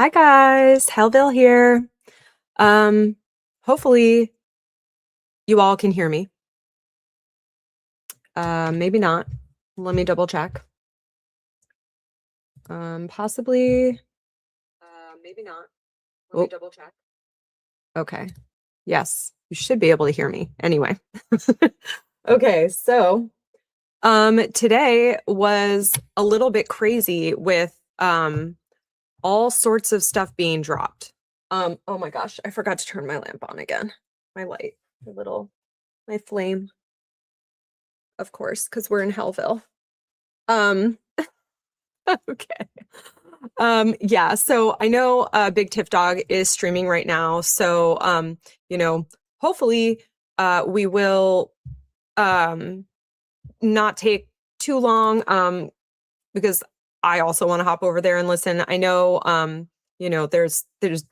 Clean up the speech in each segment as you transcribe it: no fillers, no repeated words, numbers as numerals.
Hi guys, Hellville here. Hopefully you all can hear me. Maybe not. Let me double check. Possibly. Maybe not. Let me double check. Okay. Yes, you should be able to hear me. Anyway. Okay, so today was a little bit crazy with all sorts of stuff being dropped. Oh my gosh, I forgot to turn my lamp on again. My light, my flame, of course, because we're in Hellville. Okay. Yeah, so I know Big Tiff Dog is streaming right now. So hopefully we will not take too long because I also want to hop over there and listen. I know there's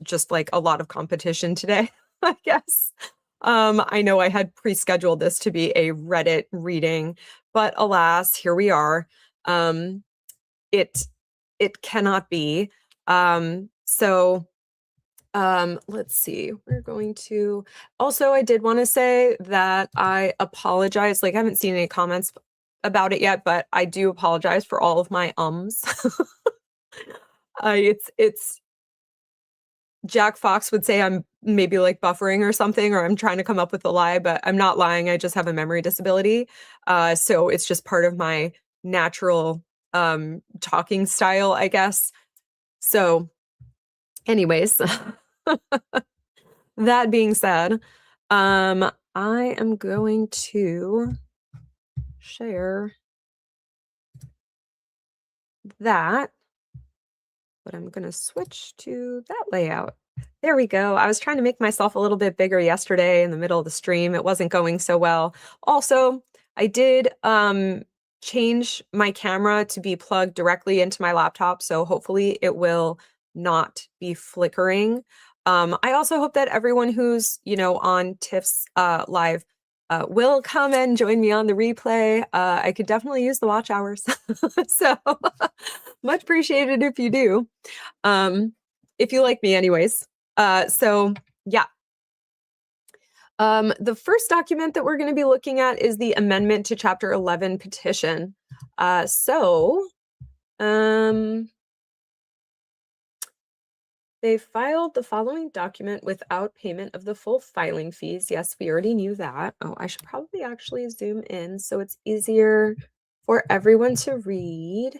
just like a lot of competition today, I guess. I know I had pre-scheduled this to be a Reddit reading, but alas, here we are. It cannot be. So let's see. We're going to also, I did want to say that I apologize. Like, I haven't seen any comments about it yet, but I do apologize for all of my ums. It's Jack Fox would say I'm maybe like buffering or something, or I'm trying to come up with a lie, but I'm not lying. I just have a memory disability. So it's just part of my natural talking style, I guess. So anyways, that being said, I am going to share that, but I'm going to switch to that layout. There we go. I was trying to make myself a little bit bigger yesterday in the middle of the stream. It wasn't going so well. Also, I did change my camera to be plugged directly into my laptop, so hopefully it will not be flickering. I also hope that everyone who's, on Tiff's live will come and join me on the replay. I could definitely use the watch hours. So much appreciated if you do. If you like me anyways. So yeah. The first document that we're going to be looking at is the amendment to Chapter 11 petition. They filed the following document without payment of the full filing fees. Yes, we already knew that. Oh, I should probably actually zoom in so it's easier for everyone to read.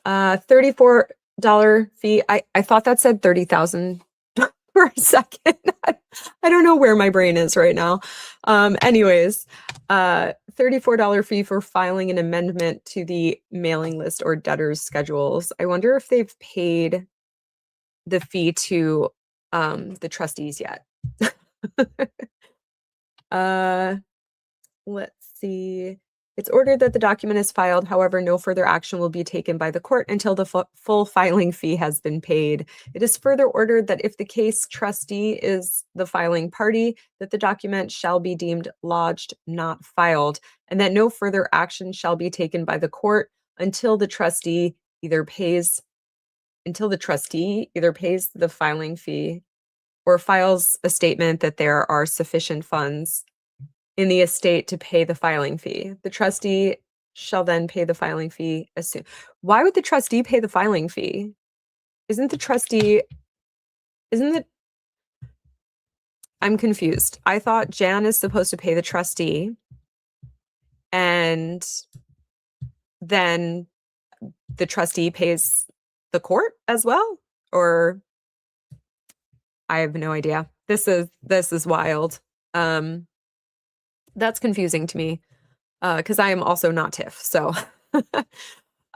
$34 fee. I thought that said 30,000 for a second. I don't know where my brain is right now. Anyways, $34 fee for filing an amendment to the mailing list or debtors schedules. I wonder if they've paid the fee to the trustees yet. Let's see. It's ordered that the document is filed. However, no further action will be taken by the court until the full filing fee has been paid. It is further ordered that if the case trustee is the filing party, that the document shall be deemed lodged, not filed, and that no further action shall be taken by the court until the trustee either pays the filing fee or files a statement that there are sufficient funds in the estate to pay the filing fee. The trustee shall then pay the filing fee as soon. Why would the trustee pay the filing fee? I'm confused. I thought Jan is supposed to pay the trustee and then the trustee pays the court as well, or I have no idea. This is wild. That's confusing to me because I am also not Tiff. So,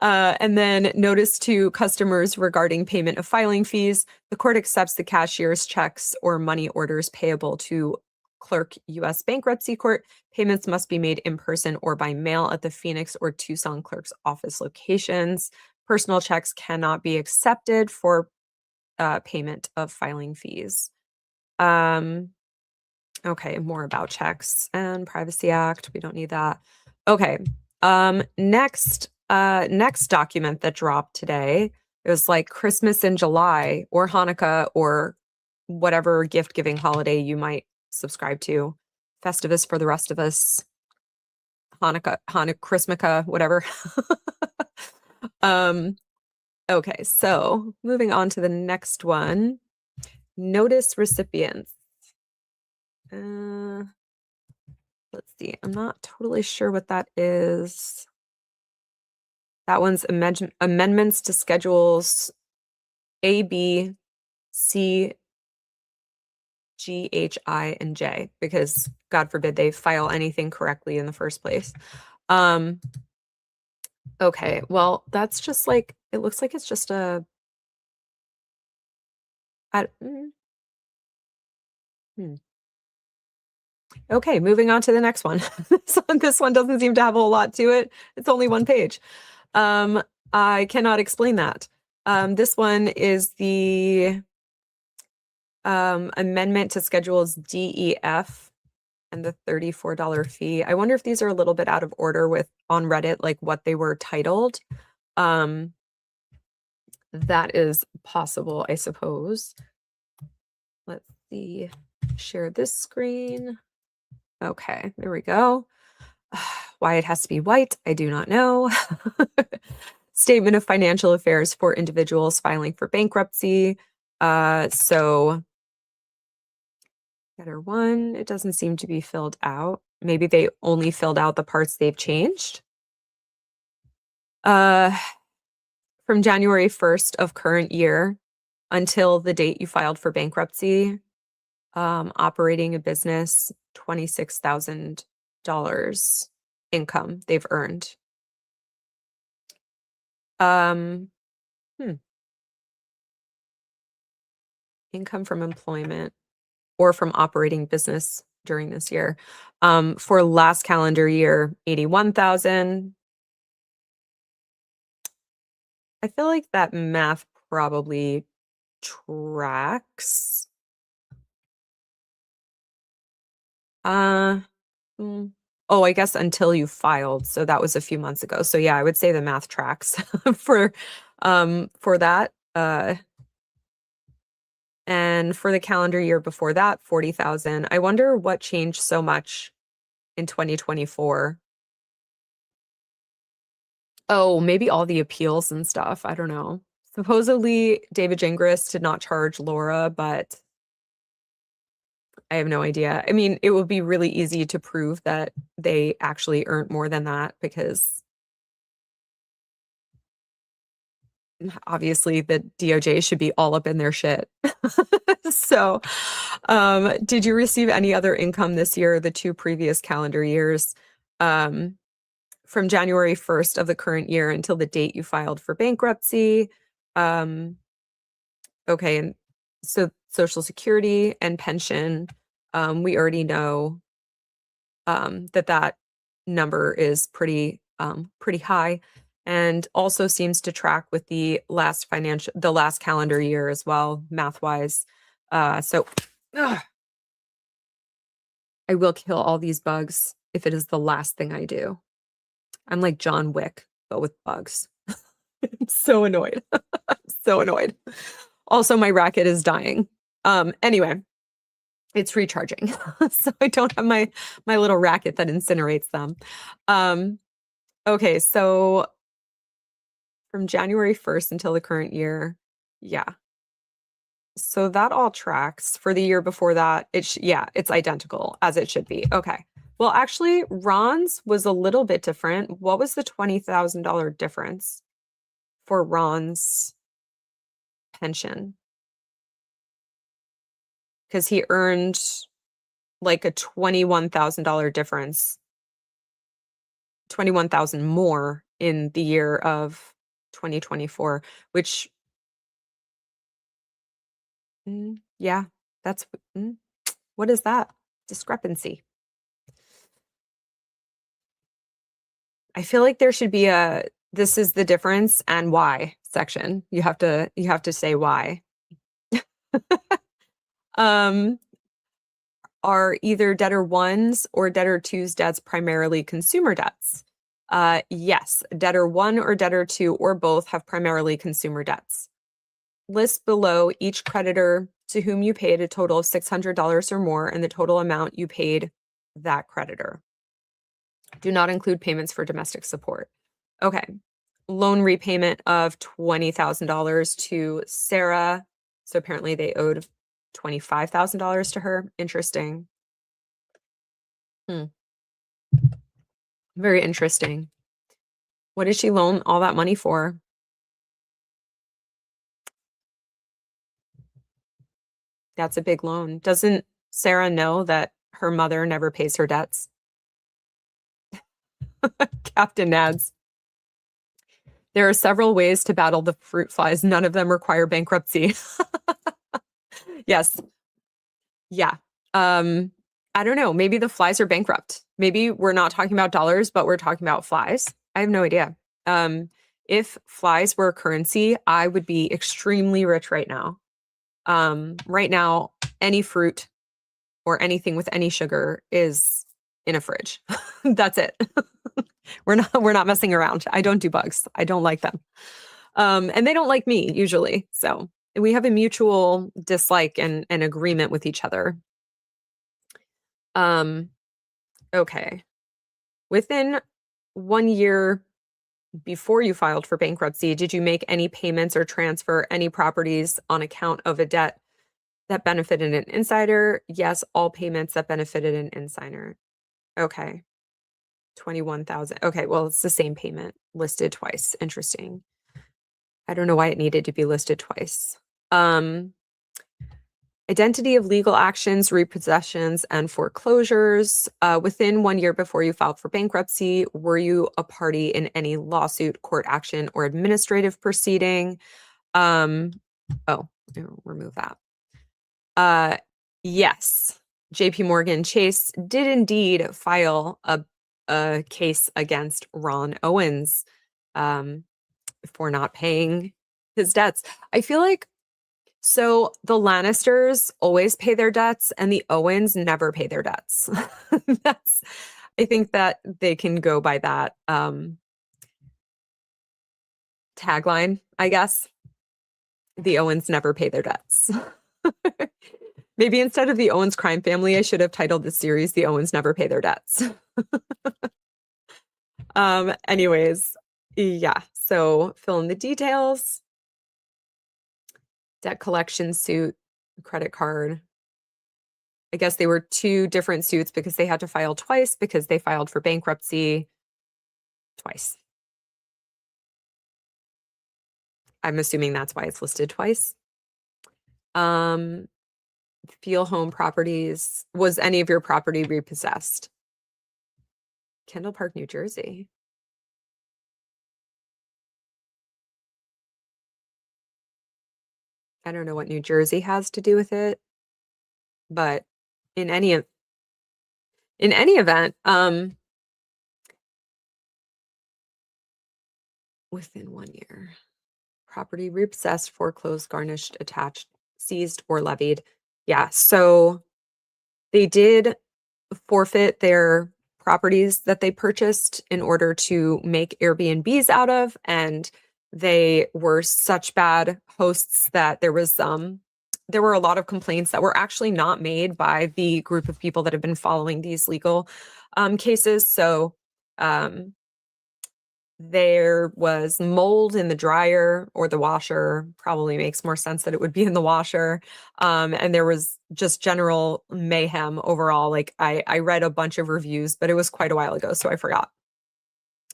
and then notice to customers regarding payment of filing fees. The court accepts the cashier's checks or money orders payable to Clerk U.S. Bankruptcy Court. Payments must be made in person or by mail at the Phoenix or Tucson clerk's office locations. Personal checks cannot be accepted for payment of filing fees. Okay, more about checks and Privacy Act. We don't need that. Okay. Next document that dropped today It was like Christmas in July or Hanukkah or whatever gift giving holiday you might subscribe to. Festivus for the rest of us. Hanukkah, Chrismica, whatever. um, okay, so moving on to the next one. Notice recipients. Let's see. I'm not totally sure what that is. That one's amendments to schedules A, B, C, G, H, I, and J, because God forbid they file anything correctly in the first place. Okay, well, that's just like, it looks like it's just a, I, okay, moving on to the next one. This one doesn't seem to have a whole lot to it. It's only one page. I cannot explain that. This one is the amendment to schedules D, E, F, and the $34 fee. I wonder if these are a little bit out of order with on Reddit, like what they were titled. That is possible, I suppose. Let's see. Share this screen. Okay, there we go. Why it has to be white, I do not know. Statement of financial affairs for individuals filing for bankruptcy. So Getter 1, it doesn't seem to be filled out. Maybe they only filled out the parts they've changed. From January 1st of current year until the date you filed for bankruptcy, operating a business, $26,000 income they've earned. Income from employment or from operating business during this year. For last calendar year, 81,000. I feel like that math probably tracks. Oh, I guess until you filed. So that was a few months ago. So yeah, I would say the math tracks for that. And for the calendar year before that, 40,000. I wonder what changed so much in 2024. Oh, maybe all the appeals and stuff. I don't know. Supposedly, David Gingras did not charge Laura, but I have no idea. I mean, it would be really easy to prove that they actually earned more than that because obviously the DOJ should be all up in their shit. So, did you receive any other income this year, the 2 previous calendar years, from January 1st of the current year until the date you filed for bankruptcy? Okay, and so Social Security and pension, we already know that number is pretty high, and also seems to track with the last calendar year as well, math wise. So ugh, I will kill all these bugs if it is the last thing I do. I'm like John Wick, but with bugs. I'm so annoyed. So annoyed. Also, my racket is dying. Anyway, it's recharging. So I don't have my little racket that incinerates them. Okay, so from January 1st until the current year, yeah. So that all tracks. For the year before that, it's identical as it should be. Okay. Well, actually, Ron's was a little bit different. What was the $20,000 difference for Ron's pension? Because he earned like a $21,000 difference, 21,000 more in the year of 2024, which, yeah, that's, what is that discrepancy? I feel like there should be a, this is the difference and why section. You have to say why. Are either debtor one's or debtor two's debts primarily consumer debts? Yes, debtor 1 or debtor 2 or both have primarily consumer debts. List below each creditor to whom you paid a total of $600 or more and the total amount you paid that creditor. Do not include payments for domestic support. Okay. Loan repayment of $20,000 to Sarah. So apparently they owed $25,000 to her. Interesting. Very interesting. What did she loan all that money for? That's a big loan. Doesn't Sarah know that her mother never pays her debts? Captain Nads. There are several ways to battle the fruit flies. None of them require bankruptcy. Yes. Yeah. I don't know. Maybe the flies are bankrupt. Maybe we're not talking about dollars, but we're talking about flies. I have no idea. If flies were a currency, I would be extremely rich right now. Right now, any fruit or anything with any sugar is in a fridge. That's it. We're not messing around. I don't do bugs. I don't like them. And they don't like me usually. So we have a mutual dislike and agreement with each other. Okay. Within 1 year before you filed for bankruptcy, did you make any payments or transfer any properties on account of a debt that benefited an insider? Yes, all payments that benefited an insider. Okay. 21,000. Okay, well, it's the same payment listed twice. Interesting. I don't know why it needed to be listed twice. Identity of legal actions, repossessions, and foreclosures. Within 1 year before you filed for bankruptcy, were you a party in any lawsuit, court action, or administrative proceeding? Remove that. Yes, JP Morgan Chase did indeed file a case against Ron Owens for not paying his debts. I feel like so the Lannisters always pay their debts and the Owens never pay their debts. I think that they can go by that tagline, I guess. The Owens never pay their debts. Maybe instead of the Owens crime family, I should have titled the series The Owens Never Pay Their Debts. Anyways, yeah, so fill in the details. Debt collection suit, credit card. I guess they were 2 different suits because they had to file twice because they filed for bankruptcy twice. I'm assuming that's why it's listed twice. Feel home properties. Was any of your property repossessed? Kendall Park, New Jersey. I don't know what New Jersey has to do with it, but in any event, within 1 year, property repossessed, foreclosed, garnished, attached, seized, or levied. Yeah, so they did forfeit their properties that they purchased in order to make Airbnbs out of, and they were such bad hosts that there were a lot of complaints that were actually not made by the group of people that have been following these legal cases. So there was mold in the dryer or the washer. Probably makes more sense that it would be in the washer. And there was just general mayhem overall. Like I read a bunch of reviews, but it was quite a while ago, so I forgot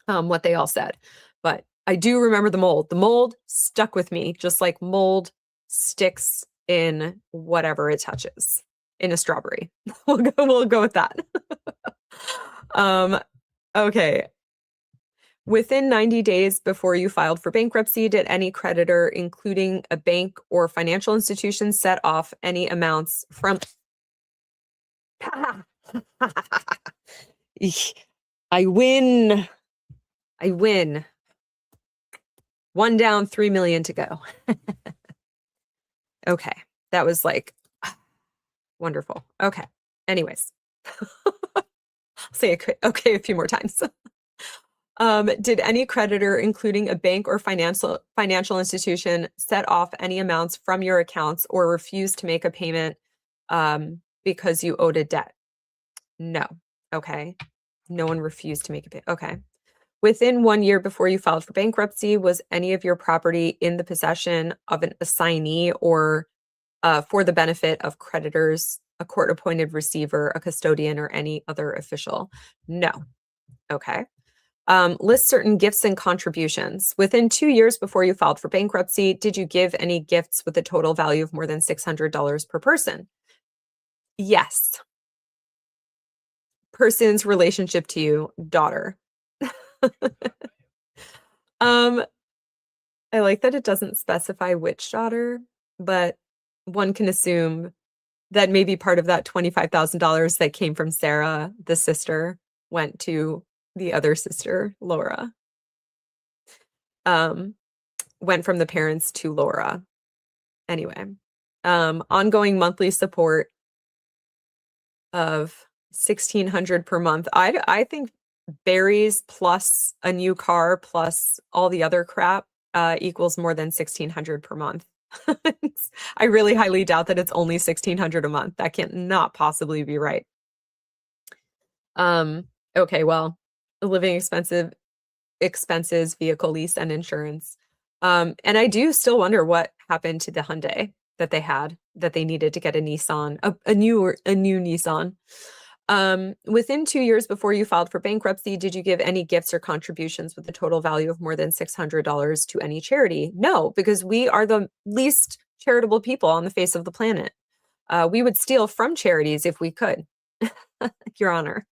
what they all said. But I do remember the mold. The mold stuck with me, just like mold sticks in whatever it touches. In a strawberry. We'll go with that. Okay. Within 90 days before you filed for bankruptcy, did any creditor, including a bank or financial institution, set off any amounts from... I win. 1 down, 3 million to go. Okay. That was like wonderful. Okay. Anyways. I'll say okay a few more times. Did any creditor, including a bank or financial institution, set off any amounts from your accounts or refuse to make a payment because you owed a debt? No. Okay. No one refused to make a payment. Okay. Within 1 year before you filed for bankruptcy, was any of your property in the possession of an assignee or for the benefit of creditors, a court-appointed receiver, a custodian, or any other official? No. Okay. List certain gifts and contributions. Within 2 years before you filed for bankruptcy, did you give any gifts with a total value of more than $600 per person? Yes. Person's relationship to you, daughter. Um, I like that it doesn't specify which daughter, but one can assume that maybe part of that $25,000 that came from Sarah, the sister, went to the other sister, Laura. Um, went from the parents to Laura. Anyway, ongoing monthly support of 1,600 per month. I think berries plus a new car plus all the other crap equals more than 1,600 per month. I really highly doubt that it's only 1,600 a month. That can't not possibly be right. Okay, well, living expenses, vehicle lease, and insurance. And I do still wonder what happened to the Hyundai that they had that they needed to get a Nissan, a new Nissan. Within 2 years before you filed for bankruptcy, did you give any gifts or contributions with a total value of more than $600 to any charity? No, because we are the least charitable people on the face of the planet. We would steal from charities if we could, Your Honor.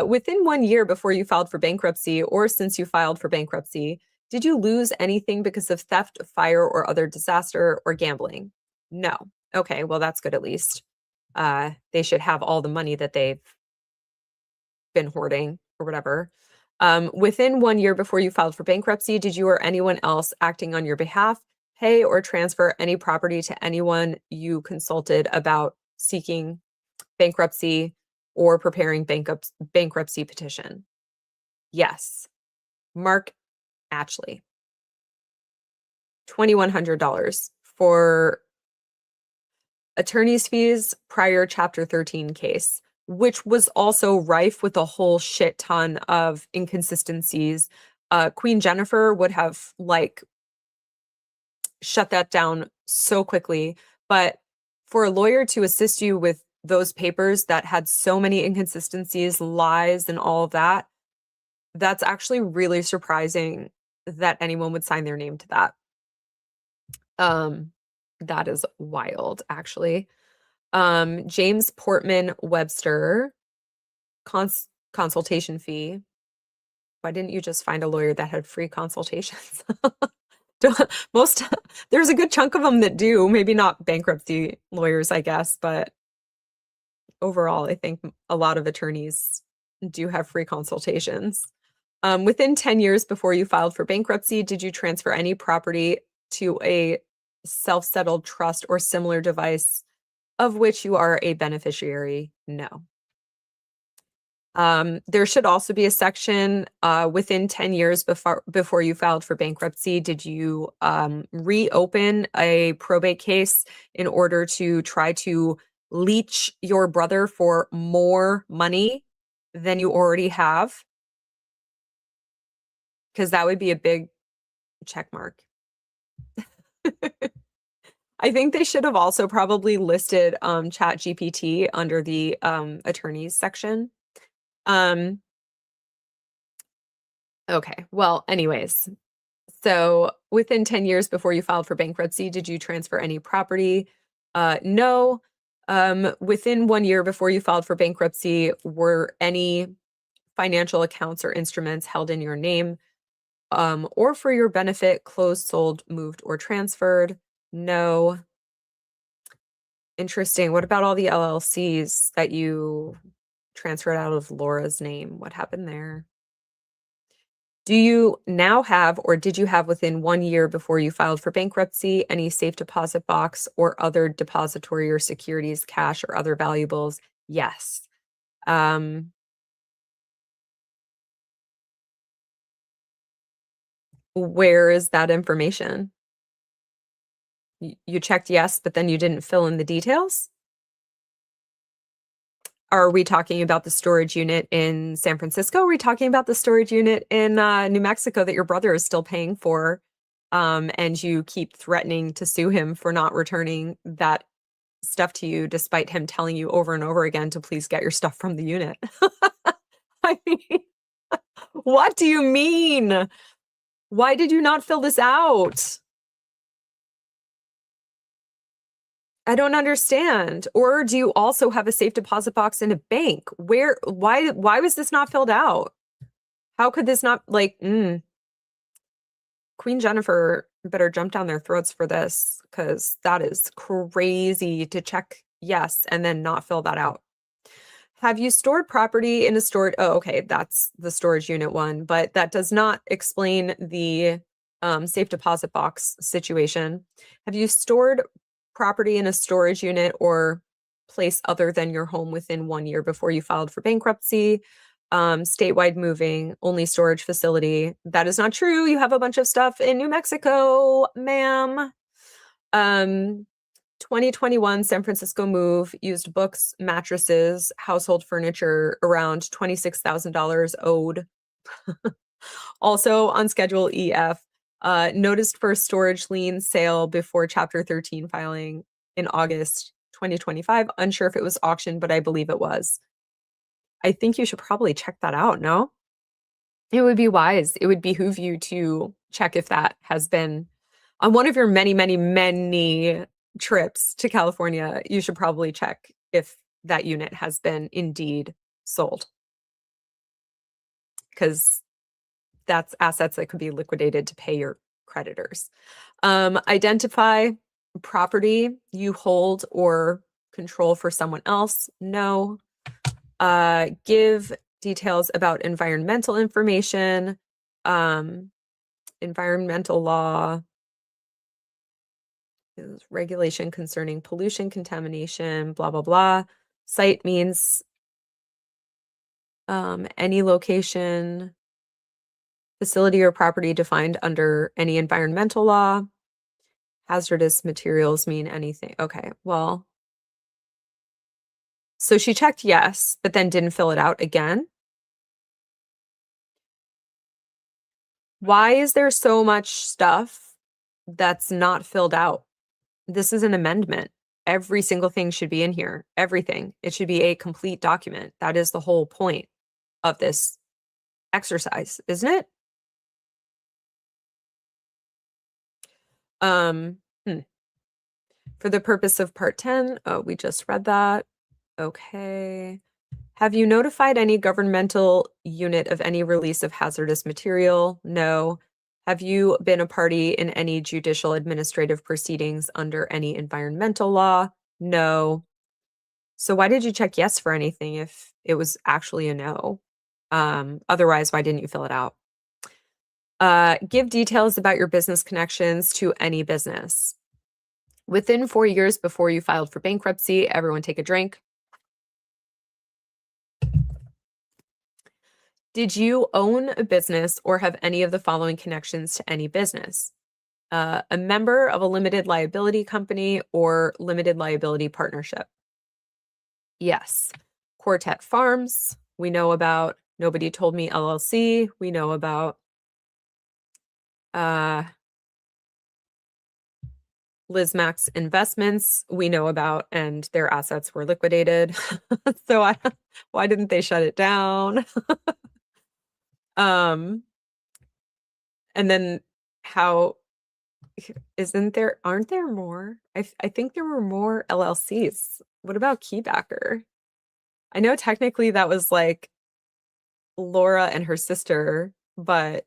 Within 1 year before you filed for bankruptcy or since you filed for bankruptcy, did you lose anything because of theft, fire, or other disaster or gambling? No. Okay, well, that's good at least. They should have all the money that they've been hoarding or whatever. Within 1 year before you filed for bankruptcy, did you or anyone else acting on your behalf pay or transfer any property to anyone you consulted about seeking bankruptcy or preparing bankruptcy petition? Yes. Mark Ashley. $2,100 for attorney's fees prior Chapter 13 case, which was also rife with a whole shit ton of inconsistencies. Queen Jennifer would have shut that down so quickly, but for a lawyer to assist you with those papers that had so many inconsistencies, lies, and all of that, that's actually really surprising that anyone would sign their name to that. That is wild, actually. James Portman Webster, consultation fee. Why didn't you just find a lawyer that had free consultations? There's a good chunk of them that do, maybe not bankruptcy lawyers, I guess, but overall, I think a lot of attorneys do have free consultations. Within 10 years before you filed for bankruptcy, did you transfer any property to a self-settled trust or similar device of which you are a beneficiary? No. There should also be a section within 10 years before you filed for bankruptcy. Did you reopen a probate case in order to try to leech your brother for more money than you already have? Because that would be a big check mark. I think they should have also probably listed ChatGPT under the attorneys section. Okay, well, anyways, so within 10 years before you filed for bankruptcy, did you transfer any property? No. Within 1 year before you filed for bankruptcy, were any financial accounts or instruments held in your name or for your benefit, closed, sold, moved, or transferred? No. Interesting. What about all the LLCs that you transferred out of Laura's name? What happened there? Do you now have, or did you have within 1 year before you filed for bankruptcy, any safe deposit box or other depository or securities, cash or other valuables? Yes. Where is that information? You checked yes, but then you didn't fill in the details? Are we talking about the storage unit in San Francisco? Are we talking about the storage unit in New Mexico that your brother is still paying for? And you keep threatening to sue him for not returning that stuff to you, despite him telling you over and over again to please get your stuff from the unit. I mean, what do you mean? Why did you not fill this out? I don't understand. Or do you also have a safe deposit box in a bank? Why was this not filled out? How could this not Queen Jennifer better jump down their throats for this because that is crazy to check yes and then not fill that out. Have you stored property in a storage? Oh, okay, that's the storage unit one, but that does not explain the safe deposit box situation. Have you stored property in a storage unit or place other than your home within 1 year before you filed for bankruptcy? Statewide moving, only storage facility. That is not true. You have a bunch of stuff in New Mexico, ma'am. 2021 San Francisco move, used books, mattresses, household furniture, around $26,000 owed. Also on Schedule EF, noticed for storage lien sale before Chapter 13 filing in August 2025. Unsure if it was auctioned, but I believe it was. I think you should probably check that out, no? It would be wise. It would behoove you to check if that has been on one of your many, many, many trips to California. You should probably check if that unit has been indeed sold, because that's assets that could be liquidated to pay your creditors. Identify property you hold or control for someone else. No. Give details about environmental information, environmental law, regulation concerning pollution, contamination, blah, blah, blah. Site means any location, facility or property defined under any environmental law. Hazardous materials mean anything. Okay, well, so she checked yes, but then didn't fill it out again. Why is there so much stuff that's not filled out? This is an amendment. Every single thing should be in here. Everything. It should be a complete document. That is the whole point of this exercise, isn't it? Um, hmm. For the purpose of part 10, oh, we just read that. Okay. Have you notified any governmental unit of any release of hazardous material? No. Have you been a party in any judicial administrative proceedings under any environmental law? No. So why did you check yes for anything if it was actually a no? Otherwise, why didn't you fill it out? Give details about your business connections to any business. Within 4 years before you filed for bankruptcy, everyone take a drink. Did you own a business or have any of the following connections to any business? A member of a limited liability company or limited liability partnership? Yes. Quartet Farms, we know about. Nobody Told Me LLC, we know about. Liz Max Investments, we know about, and their assets were liquidated. So why didn't they shut it down? And then how aren't there more? I think there were more LLCs. What about Keybacker? I know technically that was like Laura and her sister, but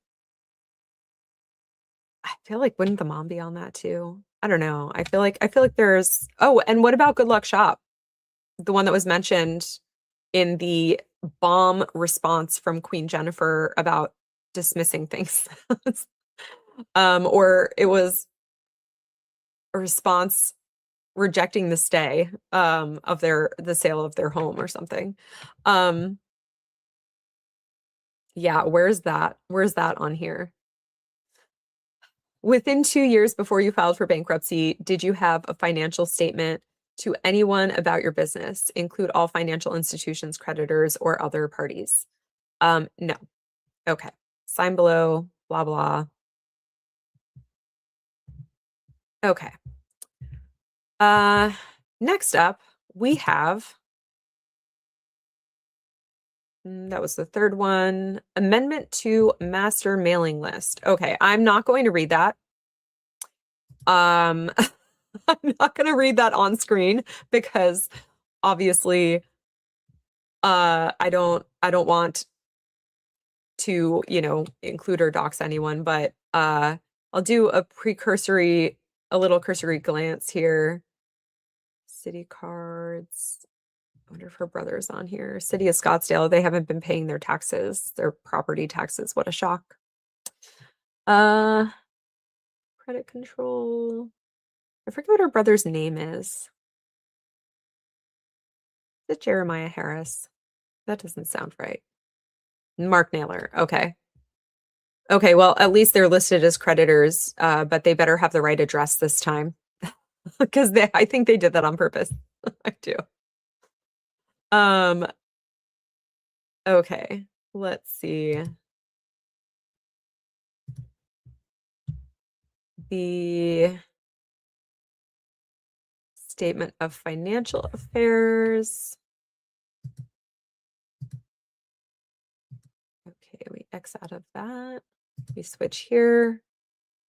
I feel like wouldn't the mom be on that too? I don't know. I feel like there's and what about Good Luck Shop? The one that was mentioned in the bomb response from Queen Jennifer about dismissing things. Or it was a response rejecting the stay of the sale of their home or something. Yeah, where's that on here? Within 2 years before you filed for bankruptcy, did you have a financial statement to anyone about your business? Include all financial institutions, creditors, or other parties. No. Okay. Sign below, blah, blah. Okay. Next up, we have, that was the third one, amendment to master mailing list. Okay, I'm not going to read that. I'm not going to read that on screen because obviously I don't want to, include or dox anyone, but I'll do a little cursory glance here. City cards. I wonder if her brother's on here. City of Scottsdale, they haven't been paying their taxes, their property taxes. What a shock. Credit control. I forget what her brother's name is. Is it Jeremiah Harris? That doesn't sound right. Mark Naylor. Okay. Okay, well, at least they're listed as creditors, but they better have the right address this time because I think they did that on purpose. I do. Okay, let's see. The statement of financial affairs. Okay, we X out of that. We switch here.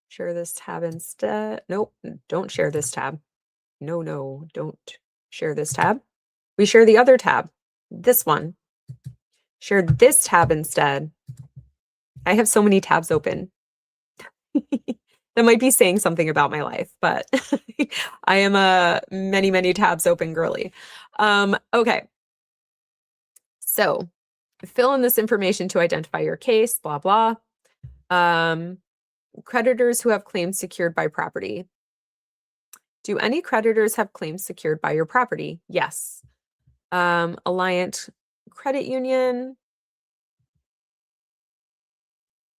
Share this tab instead. Nope, don't share this tab. No, don't share this tab. We share the other tab, this one. Share this tab instead. I have so many tabs open. That might be saying something about my life, but I am a many tabs open girly. Okay. So fill in this information to identify your case, blah, blah. Creditors who have claims secured by property. Do any creditors have claims secured by your property? Yes. Alliant Credit Union.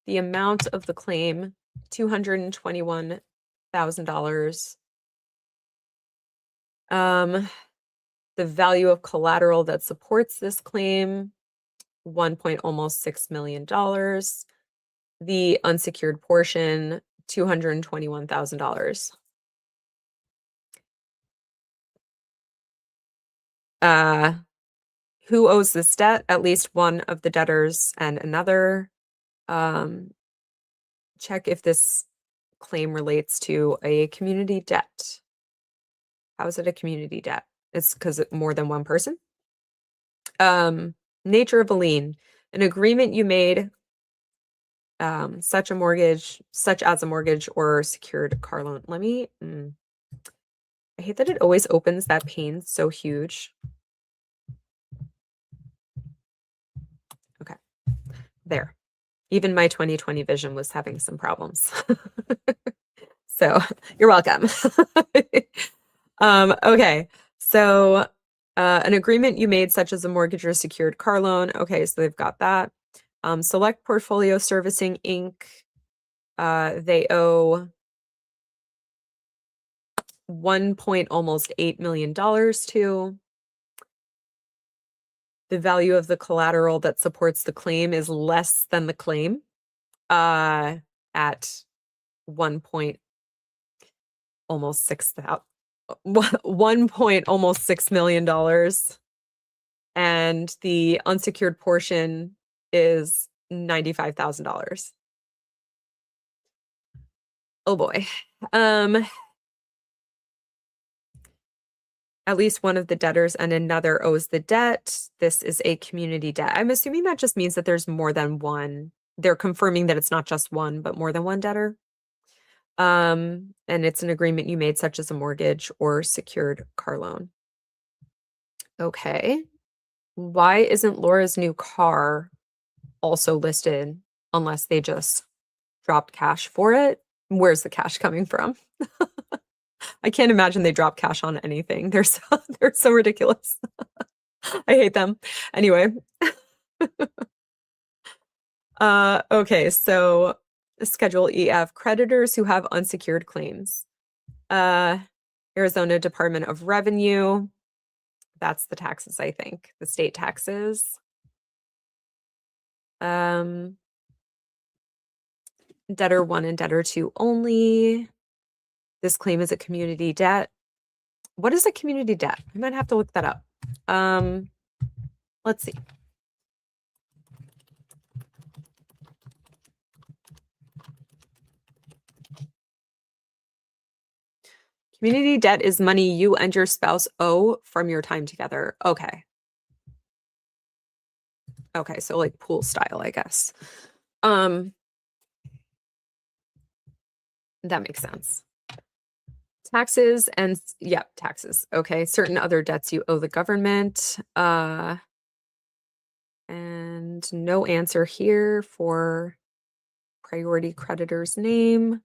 The amount of the claim, $221,000. The value of collateral that supports this claim, almost $1.6 million. The unsecured portion, $221,000. Who owes this debt? At least one of the debtors and another. Check if this claim relates to a community debt. How is it a community debt? It's because more than one person. Nature of a lien, an agreement you made, such as a mortgage or secured car loan. Let me, I hate that it always opens that pane so huge. Okay, there. Even my 20/20 vision was having some problems. So you're welcome. Okay, so an agreement you made such as a mortgage or secured car loan. Okay, so they've got that. Select Portfolio Servicing Inc. They owe almost $1.8 million to. The value of the collateral that supports the claim is less than the claim at almost $6 million. And the unsecured portion is $95,000. Oh boy. At least one of the debtors and another owes the debt. This is a community debt. I'm assuming that just means that there's more than one. They're confirming that it's not just one, but more than one debtor. And it's an agreement you made such as a mortgage or secured car loan. Okay. Why isn't Laura's new car also listed unless they just dropped cash for it? Where's the cash coming from? I can't imagine they drop cash on anything. They're so ridiculous. I hate them. Anyway. Okay, so Schedule EF, creditors who have unsecured claims. Arizona Department of Revenue. That's the taxes, I think, the state taxes. Debtor 1 and debtor 2 only. This claim is a community debt. What is a community debt? I might have to look that up. Let's see. Community debt is money you and your spouse owe from your time together. Okay. Okay, so like pool style, I guess. That makes sense. Taxes and taxes. Okay, certain other debts you owe the government. And no answer here for priority creditor's name.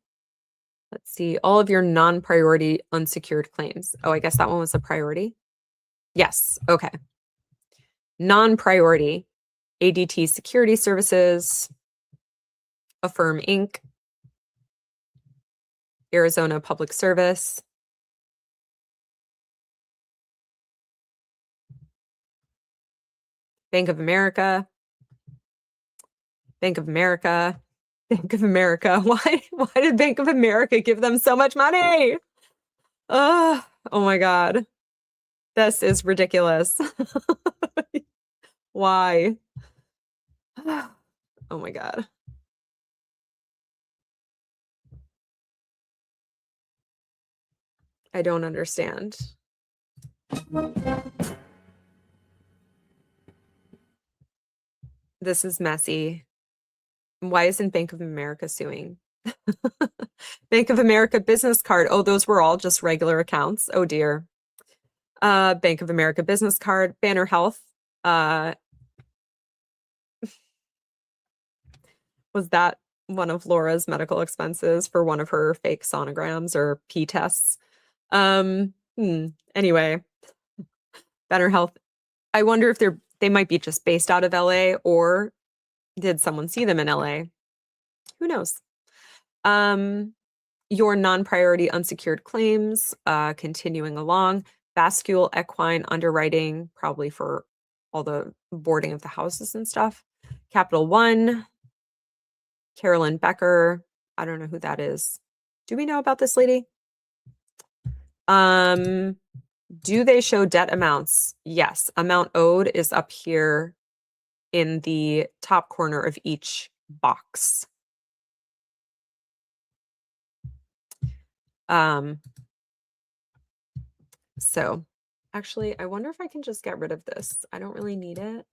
Let's see, all of your non-priority unsecured claims. Oh, I guess that one was a priority. Yes, okay. Non-priority, ADT Security Services, Affirm Inc., Arizona Public Service, Bank of America, Bank of America, Bank of America. Why did Bank of America give them so much money? Oh my God. This is ridiculous. Why? Oh my God. I don't understand. This is messy. Why isn't Bank of America suing? Bank of America business card. Oh, those were all just regular accounts. Oh dear. Bank of America business card, Banner Health. Was that one of Laura's medical expenses for one of her fake sonograms or P tests? Anyway, Banner Health. I wonder if they might be just based out of LA, or did someone see them in LA? Who knows? Your non-priority unsecured claims, continuing along. Vascular equine underwriting, probably for all the boarding of the houses and stuff. Capital One, Carolyn Becker. I don't know who that is. Do we know about this lady? Do they show debt amounts? Yes. Amount owed is up here in the top corner of each box. So actually, I wonder if I can just get rid of this. I don't really need it.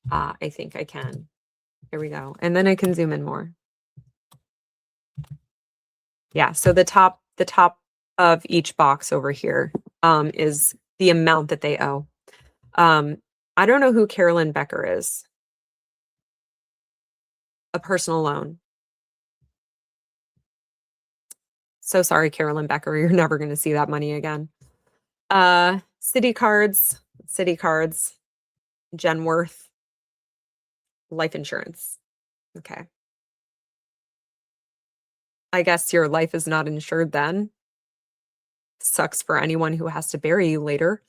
I think I can. Here we go. And then I can zoom in more. Yeah, so the top of each box over here is the amount that they owe. I don't know who Carolyn Becker is. A personal loan. So sorry, Carolyn Becker, you're never going to see that money again. City cards, Genworth, life insurance. Okay. I guess your life is not insured then. Sucks for anyone who has to bury you later.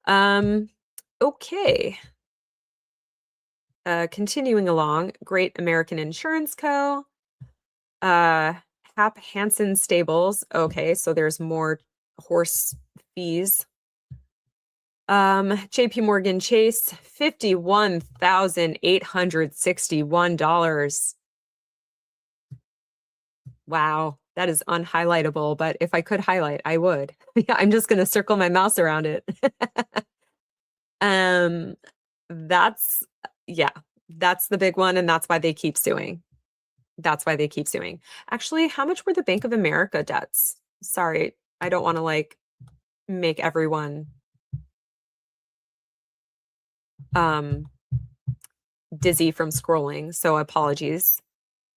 Okay. Continuing along, Great American Insurance Co. Hap Hansen Stables. Okay, so there's more horse fees. JP Morgan Chase, $51,861. Wow, that is unhighlightable, but if I could highlight, I would. Yeah, I'm just gonna circle my mouse around it. That's the big one, and that's why they keep suing. Actually, how much were the Bank of America debts? Sorry, I don't want to like make everyone dizzy from scrolling, so apologies.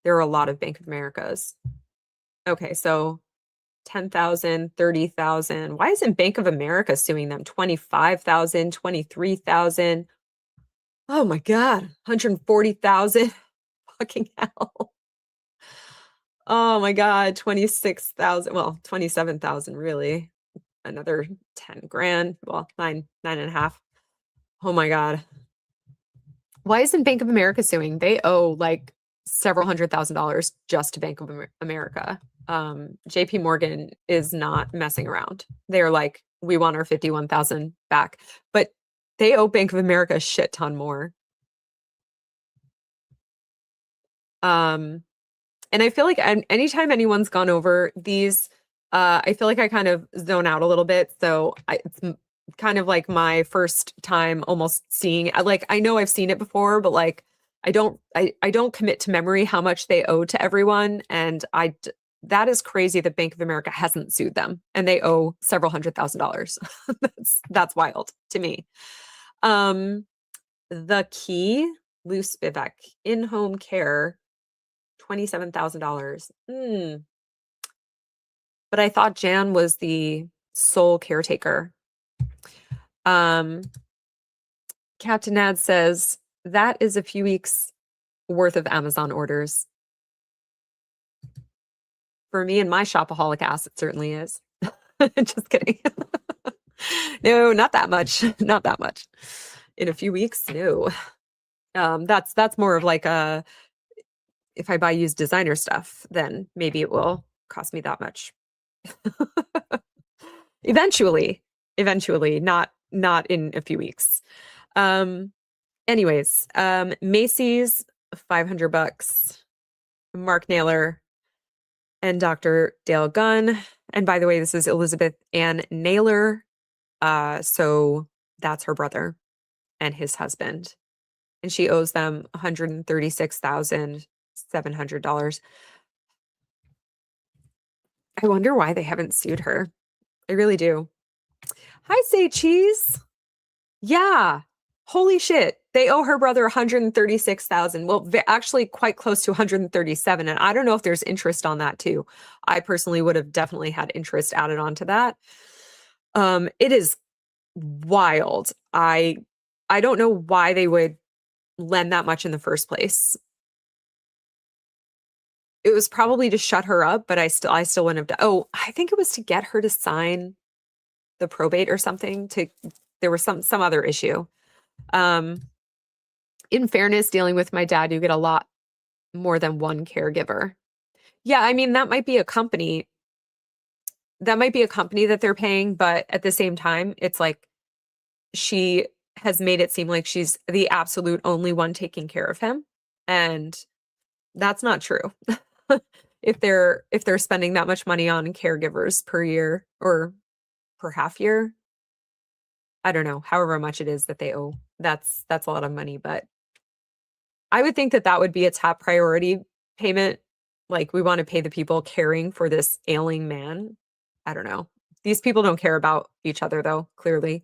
There are a lot of Bank of Americas. Okay, so 10,000, 30,000. Why isn't Bank of America suing them? 25,000, 23,000. Oh my God, 140,000. fucking hell. Oh my God, 26,000. Well, 27,000 really. Another 10 grand. Well, nine and a half. Oh my God. Why isn't Bank of America suing? They owe like several $100,000 just to Bank of America. JP Morgan is not messing around. They're like, we want our 51,000 back. But they owe Bank of America a shit ton more. And I feel like anytime anyone's gone over these, I feel like I kind of zone out a little bit. So it's kind of like my first time almost seeing, like, I know I've seen it before, but like, I don't commit to memory how much they owe to everyone. And that is crazy that Bank of America hasn't sued them and they owe several $100,000. That's wild to me. The Key, Loose Vivek, in-home care, $27,000. But I thought Jan was the sole caretaker. Captain Nad says that is a few weeks worth of Amazon orders. For me and my shopaholic ass, it certainly is. Just kidding. No, not that much. Not that much. In a few weeks, no. That's more of like if I buy used designer stuff, then maybe it will cost me that much. Eventually, not in a few weeks. Anyways, Macy's, $500. Mark Naylor and Dr. Dale Gunn. And by the way, this is Elizabeth Ann Naylor. So that's her brother and his husband. And she owes them $136,700. I wonder why they haven't sued her. I really do. Hi, Say Cheese. Yeah. Holy shit. They owe her brother 136,000. Well, actually quite close to 137. And I don't know if there's interest on that too. I personally would have definitely had interest added onto that. It is wild. I don't know why they would lend that much in the first place. It was probably to shut her up, but I still wouldn't have done. Oh, I think it was to get her to sign the probate or something. There was some other issue. In fairness, dealing with my dad, you get a lot more than one caregiver. Yeah, I mean, that might be a company. That might be a company that they're paying, but at the same time, it's like she has made it seem like she's the absolute only one taking care of him. And that's not true. If they're spending that much money on caregivers per year or per half year, I don't know, however much it is that they owe. That's a lot of money, but I would think that would be a top priority payment. Like, we want to pay the people caring for this ailing man. I don't know. These people don't care about each other though, clearly.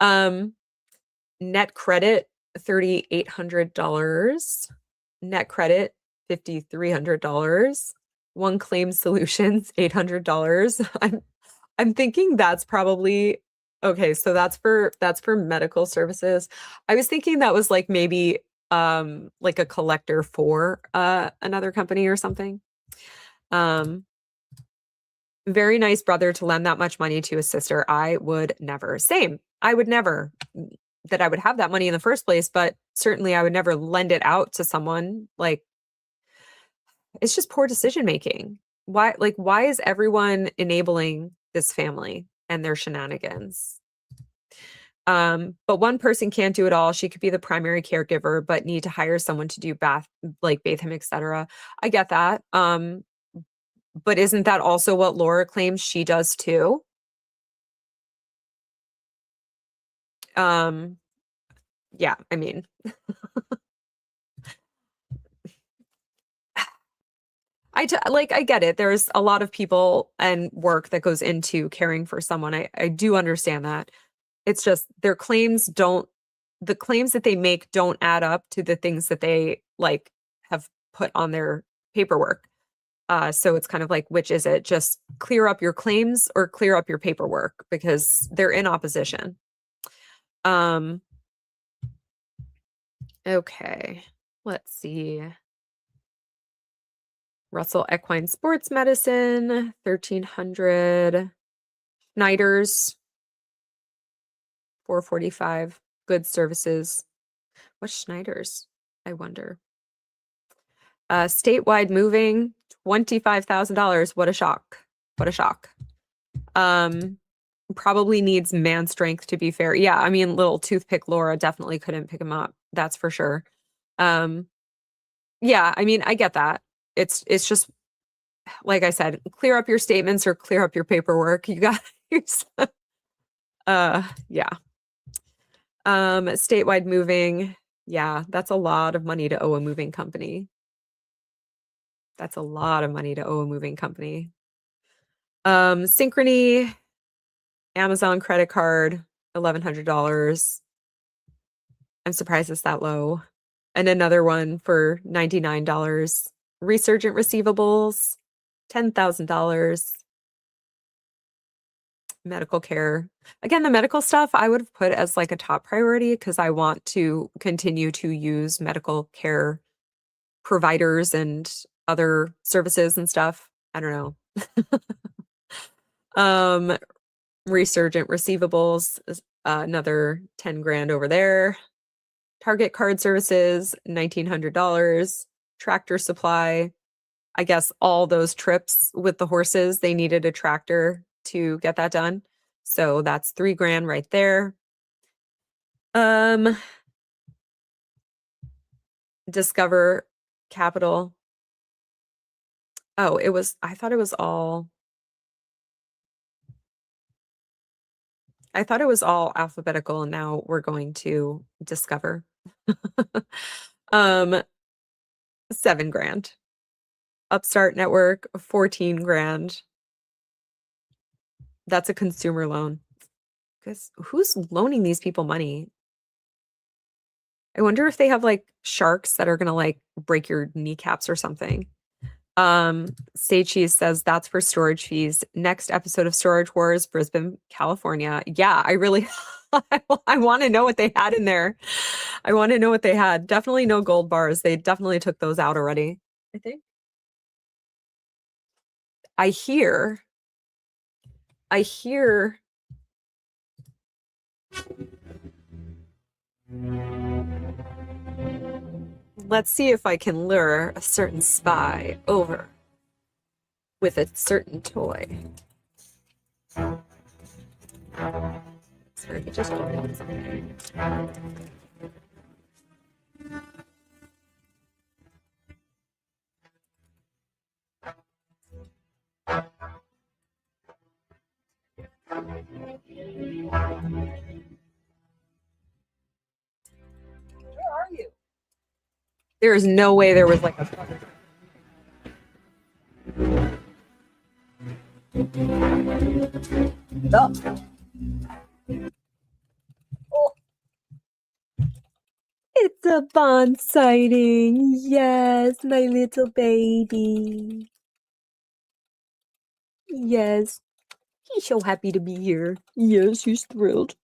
Net credit, $3,800. Net credit, $5,300. One Claim Solutions, $800. I'm thinking that's probably okay. So that's for medical services. I was thinking that was like maybe like a collector for another company or something. Very nice brother to lend that much money to his sister. I would never. Same. I would never. That I would have that money in the first place, but certainly I would never lend it out to someone. Like, it's just poor decision making. Why is everyone enabling this family and their shenanigans? But one person can't do it all. She could be the primary caregiver, but need to hire someone to do bathe him, etc. I get that. But isn't that also what Laura claims she does too? Yeah, I mean, I get it. There's a lot of people and work that goes into caring for someone. I do understand that. It's just the claims that they make don't add up to the things that they like have put on their paperwork. So it's kind of like, which is it? Just clear up your claims or clear up your paperwork, because they're in opposition. Okay, let's see. Russell Equine Sports Medicine, 1,300. Schneider's, 445. Good Services. What's Schneider's? I wonder. Statewide Moving, $25,000. What a shock. What a shock. Probably needs man strength, to be fair. Yeah, I mean, little toothpick Laura definitely couldn't pick him up. That's for sure. Yeah, I mean, I get that. It's just like I said, clear up your statements or clear up your paperwork. You got yeah. Statewide Moving. Yeah, that's a lot of money to owe a moving company. That's a lot of money to owe a moving company. Synchrony, Amazon credit card, $1,100. I'm surprised it's that low. And another one for $99. Resurgent Receivables, $10,000. Medical care. Again, the medical stuff I would have put as like a top priority because I want to continue to use medical care providers and other services and stuff. I don't know. Resurgent Receivables, another 10 grand over there. Target Card Services, $1,900. Tractor Supply. I guess all those trips with the horses, they needed a tractor to get that done. So that's 3 grand right there. Discover Capital. Oh, I thought it was all alphabetical, and now we're going to Discover. 7 grand. Upstart Network, 14 grand. That's a consumer loan. Because who's loaning these people money? I wonder if they have like sharks that are gonna like break your kneecaps or something. Stay Cheese says that's for storage fees. Next episode of Storage Wars, Brisbane, California. Yeah, I really I want to know what they had in there. I want to know what they had. Definitely no gold bars. They definitely took those out already, I think. I hear. Let's see if I can lure a certain spy over with a certain toy. Sorry, just something. Where are you? There is no way there was like a oh. Oh. It's a Bond sighting. Yes, my little baby. Yes. He's so happy to be here. Yes, he's thrilled.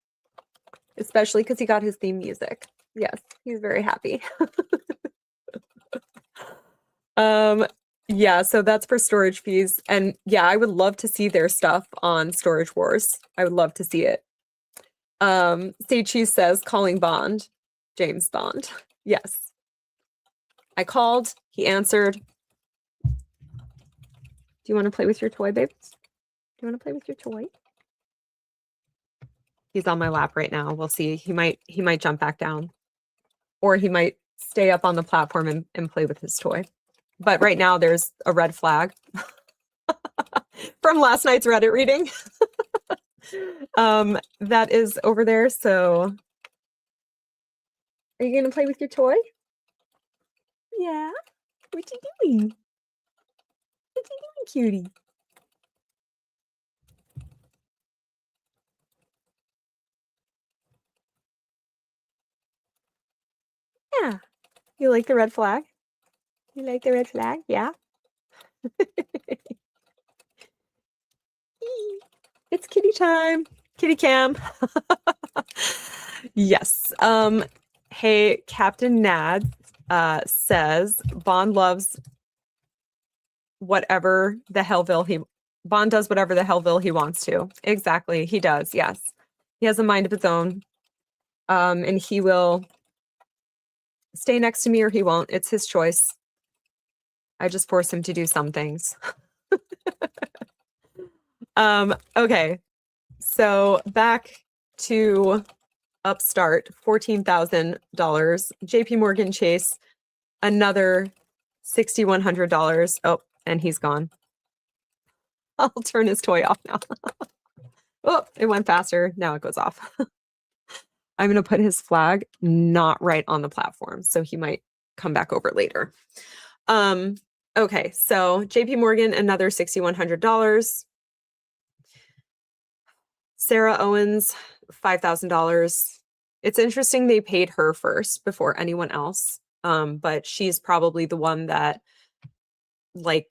Especially because he got his theme music. Yes, he's very happy. Yeah, so that's for storage fees. And yeah, I would love to see their stuff on Storage Wars. I would love to see it. Say Cheese says calling Bond. James Bond. Yes. I called, he answered. Do you want to play with your toy, babe? Do you want to play with your toy? He's on my lap right now. We'll see. He might jump back down. Or he might stay up on the platform and play with his toy. But right now there's a red flag from last night's Reddit reading. That is over there. So are you going to play with your toy? Yeah. What you doing? What you doing, cutie? Yeah. You like the red flag? You like the red flag? Yeah. It's kitty time. Kitty cam. Yes. Hey, Captain Nad says Bond loves whatever the Hellville Bond does whatever the Hellville he wants to. Exactly. He does. Yes. He has a mind of his own. And he will stay next to me or he won't. It's his choice. I just force him to do some things. Okay. So back to Upstart, $14,000. JP Morgan Chase, another $6,100. Oh, and he's gone. I'll turn his toy off now. Oh, it went faster. Now it goes off. I'm going to put his flag not right on the platform, so he might come back over later. Okay, so JP Morgan, another $6,100. Sarah Owens, $5,000. It's interesting they paid her first before anyone else. But she's probably the one that like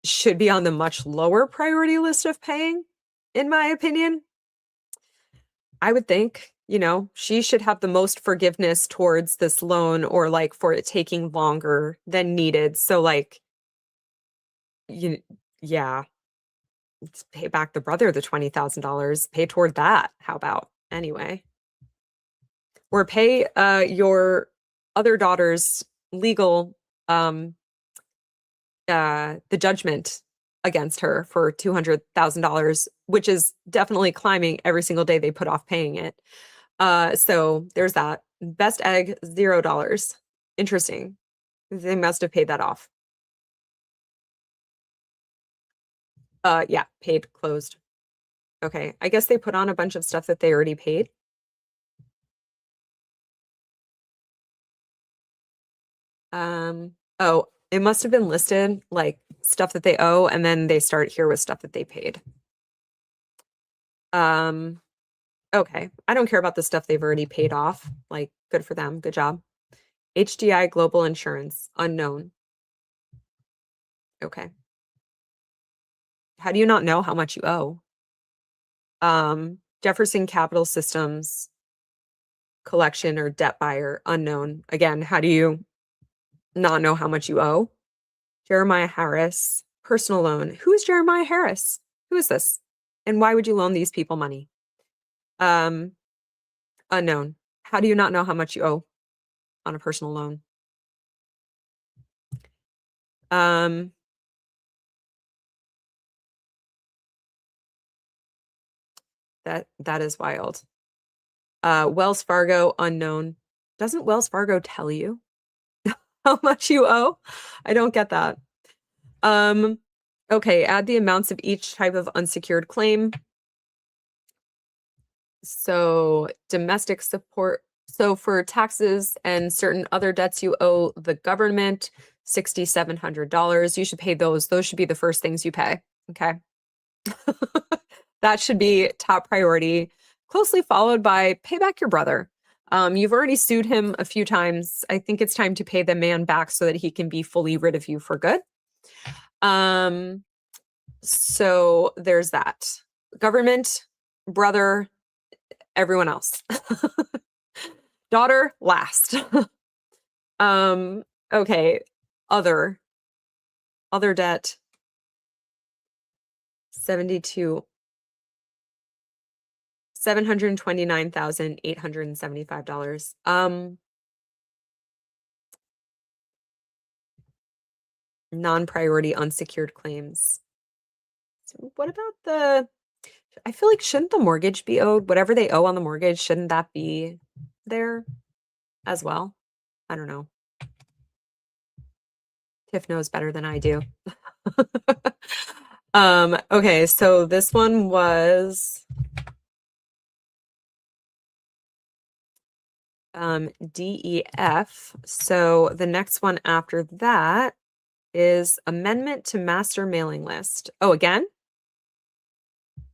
should be on the much lower priority list of paying, in my opinion. I would think, she should have the most forgiveness towards this loan or like for it taking longer than needed. So like, yeah, let's pay back the brother the $20,000, pay toward that. How about anyway? Or pay your other daughter's legal the judgment against her for $200,000, which is definitely climbing every single day they put off paying it. So there's that. Best egg, $0. Interesting. They must have paid that off. Yeah, paid, closed. Okay, I guess they put on a bunch of stuff that they already paid. Oh, it must have been listed like stuff that they owe, and then they start here with stuff that they paid. Okay, I don't care about the stuff they've already paid off. Like, good for them. Good job. HDI Global Insurance, unknown. Okay. How do you not know how much you owe? Jefferson Capital Systems, collection or debt buyer, unknown. Again, how do you not know how much you owe? Jeremiah Harris, personal loan. Who is Jeremiah Harris? Who is this? And why would you loan these people money? Unknown. How do you not know how much you owe on a personal loan? That is wild. Wells Fargo, unknown. Doesn't Wells Fargo tell you how much you owe? I don't get that. Okay, add the amounts of each type of unsecured claim. So domestic support. So for taxes and certain other debts you owe the government, $6,700. You should pay those. Those should be the first things you pay. Okay. That should be top priority, closely followed by pay back your brother. You've already sued him a few times. I think it's time to pay the man back so that he can be fully rid of you for good. So there's that. Government, brother, everyone else. Daughter, last. Okay. Other debt, $729,875. Non-priority unsecured claims. So what about I feel like shouldn't the mortgage be owed? Whatever they owe on the mortgage, shouldn't that be there as well? I don't know. Tiff knows better than I do. Okay, so this one was DEF. So the next one after that is amendment to master mailing list. Oh, again?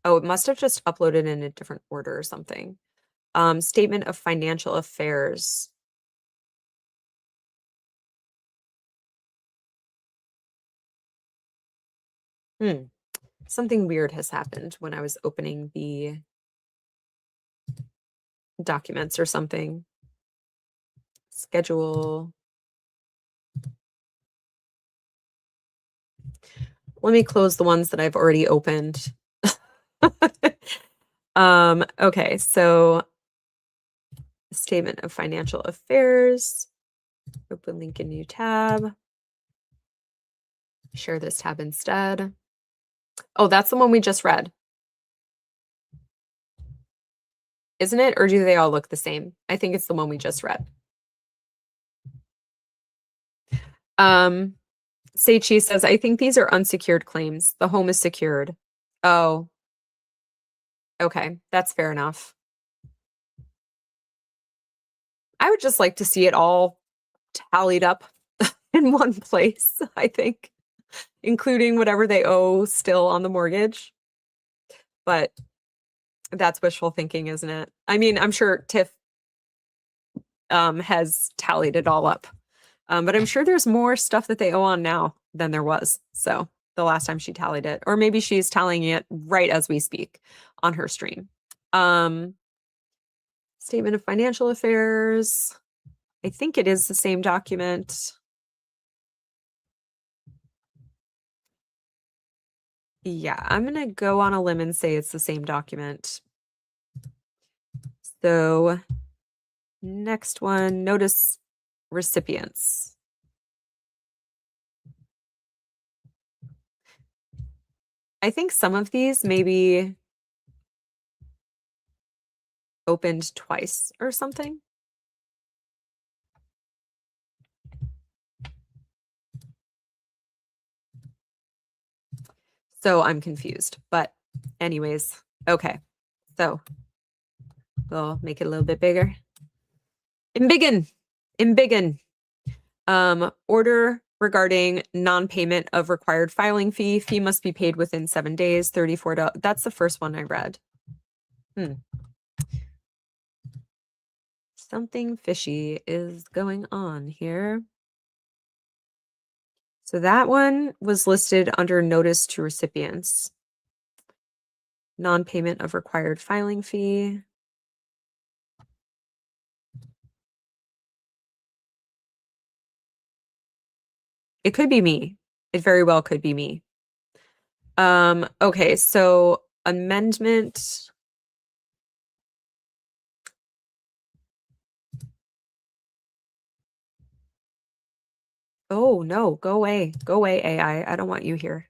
Oh, it must have just uploaded in a different order or something. Statement of financial affairs. Something weird has happened when I was opening the documents or something. Schedule. let me close the ones that I've already opened. Okay, so statement of financial affairs, open link in new tab, share this tab instead. Oh, that's the one we just read. Isn't it? Or do they all look the same? I think it's the one we just read. Say Cheese says, I think these are unsecured claims. The home is secured. Oh, okay. That's fair enough. I would just like to see it all tallied up in one place, I think, including whatever they owe still on the mortgage. But that's wishful thinking, isn't it? I mean, I'm sure Tiff has tallied it all up. But I'm sure there's more stuff that they owe on now than there was. So the last time she tallied it, or maybe she's tallying it right as we speak on her stream. Statement of financial affairs. I think it is the same document. Yeah, I'm going to go on a limb and say it's the same document. So next one, notice recipients. I think some of these maybe opened twice or something. So I'm confused, but anyways, okay. So we'll make it a little bit bigger. Embiggen. Order regarding non-payment of required filing fee. Fee must be paid within 7 days, $34. That's the first one I read. Something fishy is going on here. So that one was listed under notice to recipients. Non-payment of required filing fee. It could be me. It very well could be me. Okay, so amendment. Oh no, go away. Go away, AI. I don't want you here.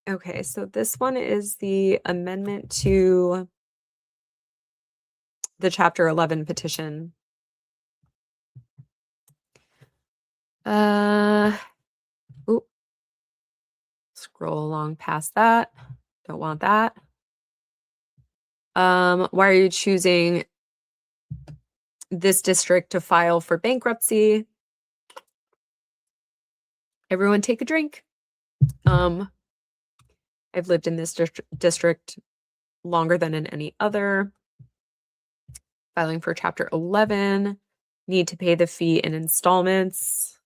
Okay, so this one is the amendment to the Chapter 11 petition. Oop. Scroll along past that. Don't want that. Why are you choosing this district to file for bankruptcy? Everyone take a drink. I've lived in this district longer than in any other. Filing for Chapter 11. Need to pay the fee in installments.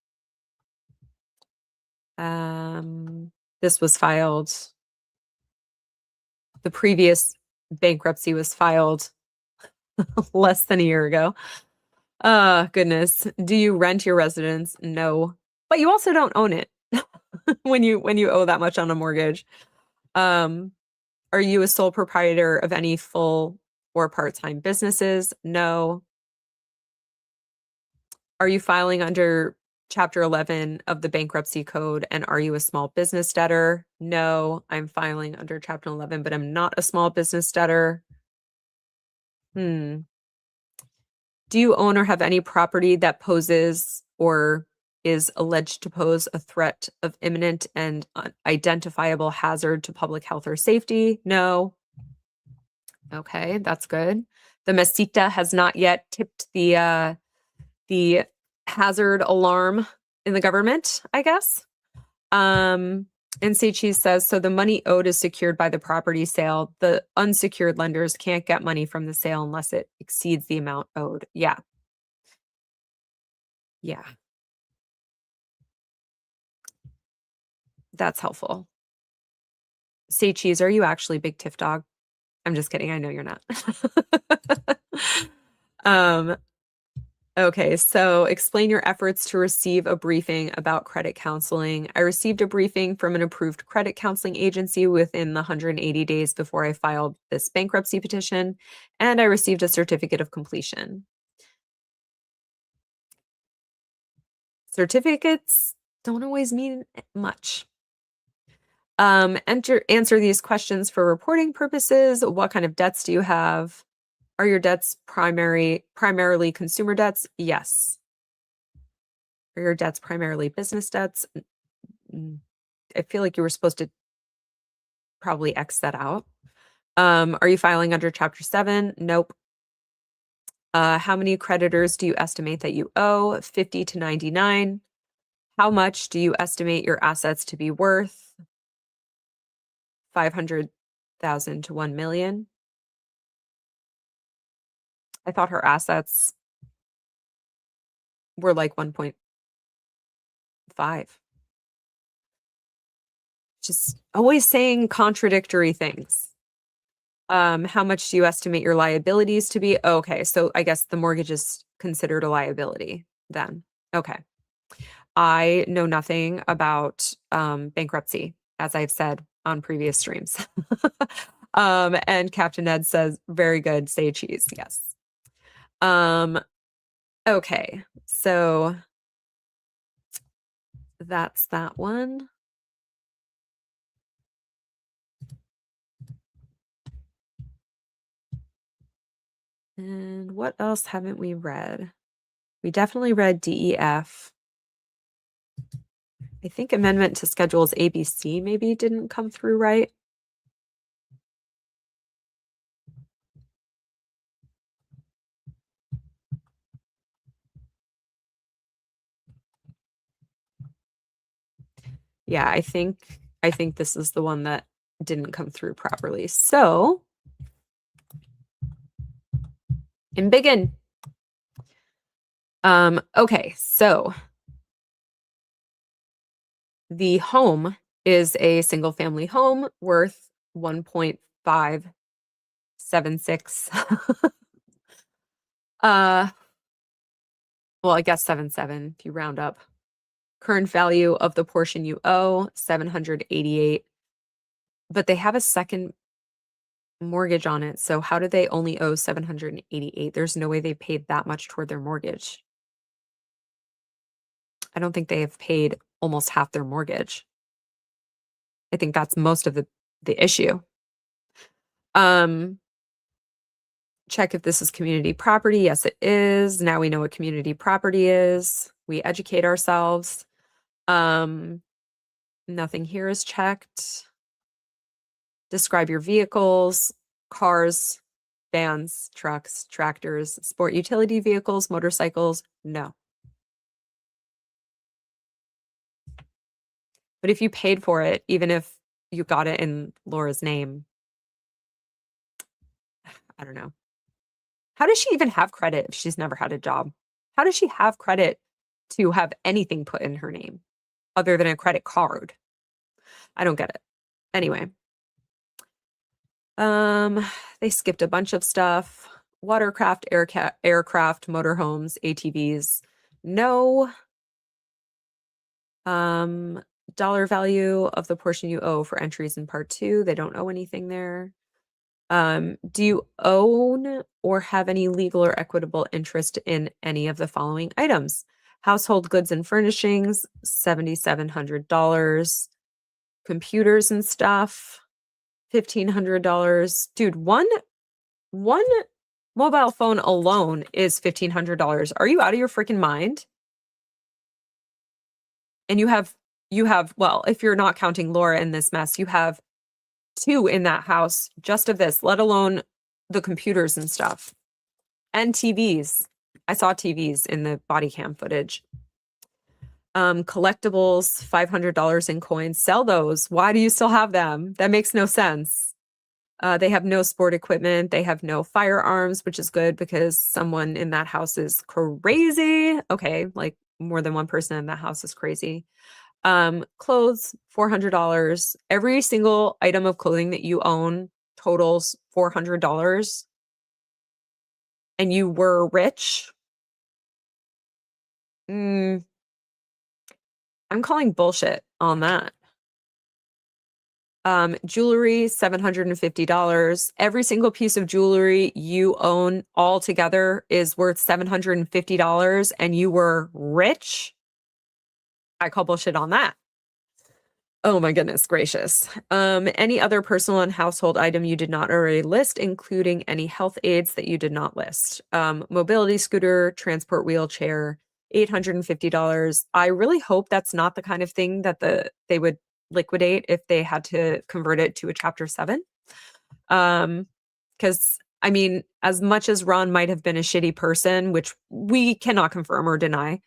This was filed. The previous bankruptcy was filed less than a year ago. Goodness. Do you rent your residence? No. But you also don't own it when you owe that much on a mortgage. Are you a sole proprietor of any full or part-time businesses? No. Are you filing under Chapter 11 of the Bankruptcy Code, and are you a small business debtor? No, I'm filing under Chapter 11, but I'm not a small business debtor. Do you own or have any property that poses or is alleged to pose a threat of imminent and identifiable hazard to public health or safety? No. Okay, that's good. The mesita has not yet tipped the hazard alarm in the government, I guess. And Seichi says, so the money owed is secured by the property sale. The unsecured lenders can't get money from the sale unless it exceeds the amount owed. Yeah. Yeah. That's helpful. Seichi, are you actually Big Tiff Dog? I'm just kidding. I know you're not. Okay, so explain your efforts to receive a briefing about credit counseling. I received a briefing from an approved credit counseling agency within the 180 days before I filed this bankruptcy petition, and I received a certificate of completion. Certificates don't always mean much. Answer these questions for reporting purposes. What kind of debts do you have? Are your debts primarily consumer debts? Yes. Are your debts primarily business debts? Mm, I feel like you were supposed to probably X that out. Are you filing under Chapter 7? Nope. How many creditors do you estimate that you owe? 50 to 99. How much do you estimate your assets to be worth? 500,000 to 1 million. I thought her assets were like 1.5. Just always saying contradictory things. How much do you estimate your liabilities to be? Okay, so I guess the mortgage is considered a liability then. Okay. I know nothing about bankruptcy, as I've said on previous streams. And Captain Ned says, very good, say cheese. Yes. Okay, so that's that one. And what else haven't we read? We definitely read DEF. I think amendment to schedules ABC maybe didn't come through right. Yeah, I think this is the one that didn't come through properly. So, in begin. Okay, so the home is a single family home worth 1.576. Well, I guess 77 if you round up. Current value of the portion you owe, 788. But they have a second mortgage on it. So how do they only owe 788? There's no way they paid that much toward their mortgage. I don't think they have paid almost half their mortgage. I think that's most of the issue. Check if this is community property. Yes, it is. Now we know what community property is. We educate ourselves. Nothing here is checked. Describe your vehicles, cars, vans, trucks, tractors, sport utility vehicles, motorcycles. No. But if you paid for it, even if you got it in Laura's name, I don't know. How does she even have credit if she's never had a job? How does she have credit to have anything put in her name other than a credit card? I don't get it. Anyway. They skipped a bunch of stuff. Watercraft, aircraft, motorhomes, ATVs. No. Dollar value of the portion you owe for entries in part 2. They don't owe anything there. Do you own or have any legal or equitable interest in any of the following items? Household goods and furnishings, $7,700. Computers and stuff, $1,500. Dude, one mobile phone alone is $1,500. Are you out of your freaking mind? And you have, well, if you're not counting Laura in this mess, you have 2 in that house just of this, let alone the computers and stuff. And TVs. I saw TVs in the body cam footage. Collectibles, $500 in coins. Sell those. Why do you still have them? That makes no sense. They have no sport equipment. They have no firearms, which is good because someone in that house is crazy. Okay, like more than one person in that house is crazy. Clothes, $400. Every single item of clothing that you own totals $400. And you were rich. I'm calling bullshit on that. Jewelry, $750. Every single piece of jewelry you own all together is worth $750 and you were rich. I call bullshit on that. Oh my goodness gracious. Any other personal and household item you did not already list, including any health aids that you did not list. Mobility scooter, transport wheelchair, $850. I really hope that's not the kind of thing that they would liquidate if they had to convert it to a Chapter 7. Because I mean, as much as Ron might have been a shitty person, which we cannot confirm or deny,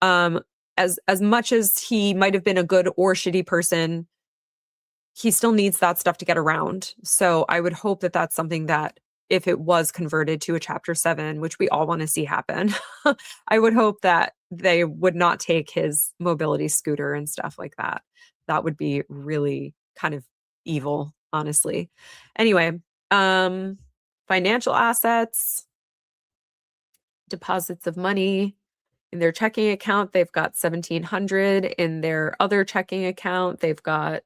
um, as much as he might have been a good or shitty person, he still needs that stuff to get around. So I would hope that that's something that if it was converted to a Chapter 7, which we all want to see happen, I would hope that they would not take his mobility scooter and stuff like that. That would be really kind of evil, honestly. Anyway, financial assets, deposits of money. In their checking account, they've got 1,700. In their other checking account, they've got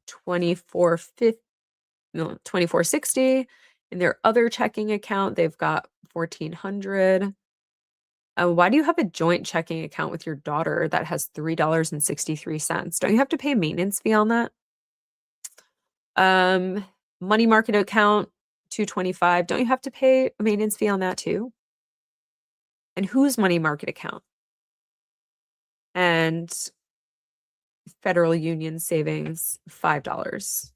2460. In their other checking account, they've got 1,400. Why do you have a joint checking account with your daughter that has $3.63? Don't you have to pay a maintenance fee on that? Money market account, 225. Don't you have to pay a maintenance fee on that too? And whose money market account? And Federal Union savings, $5.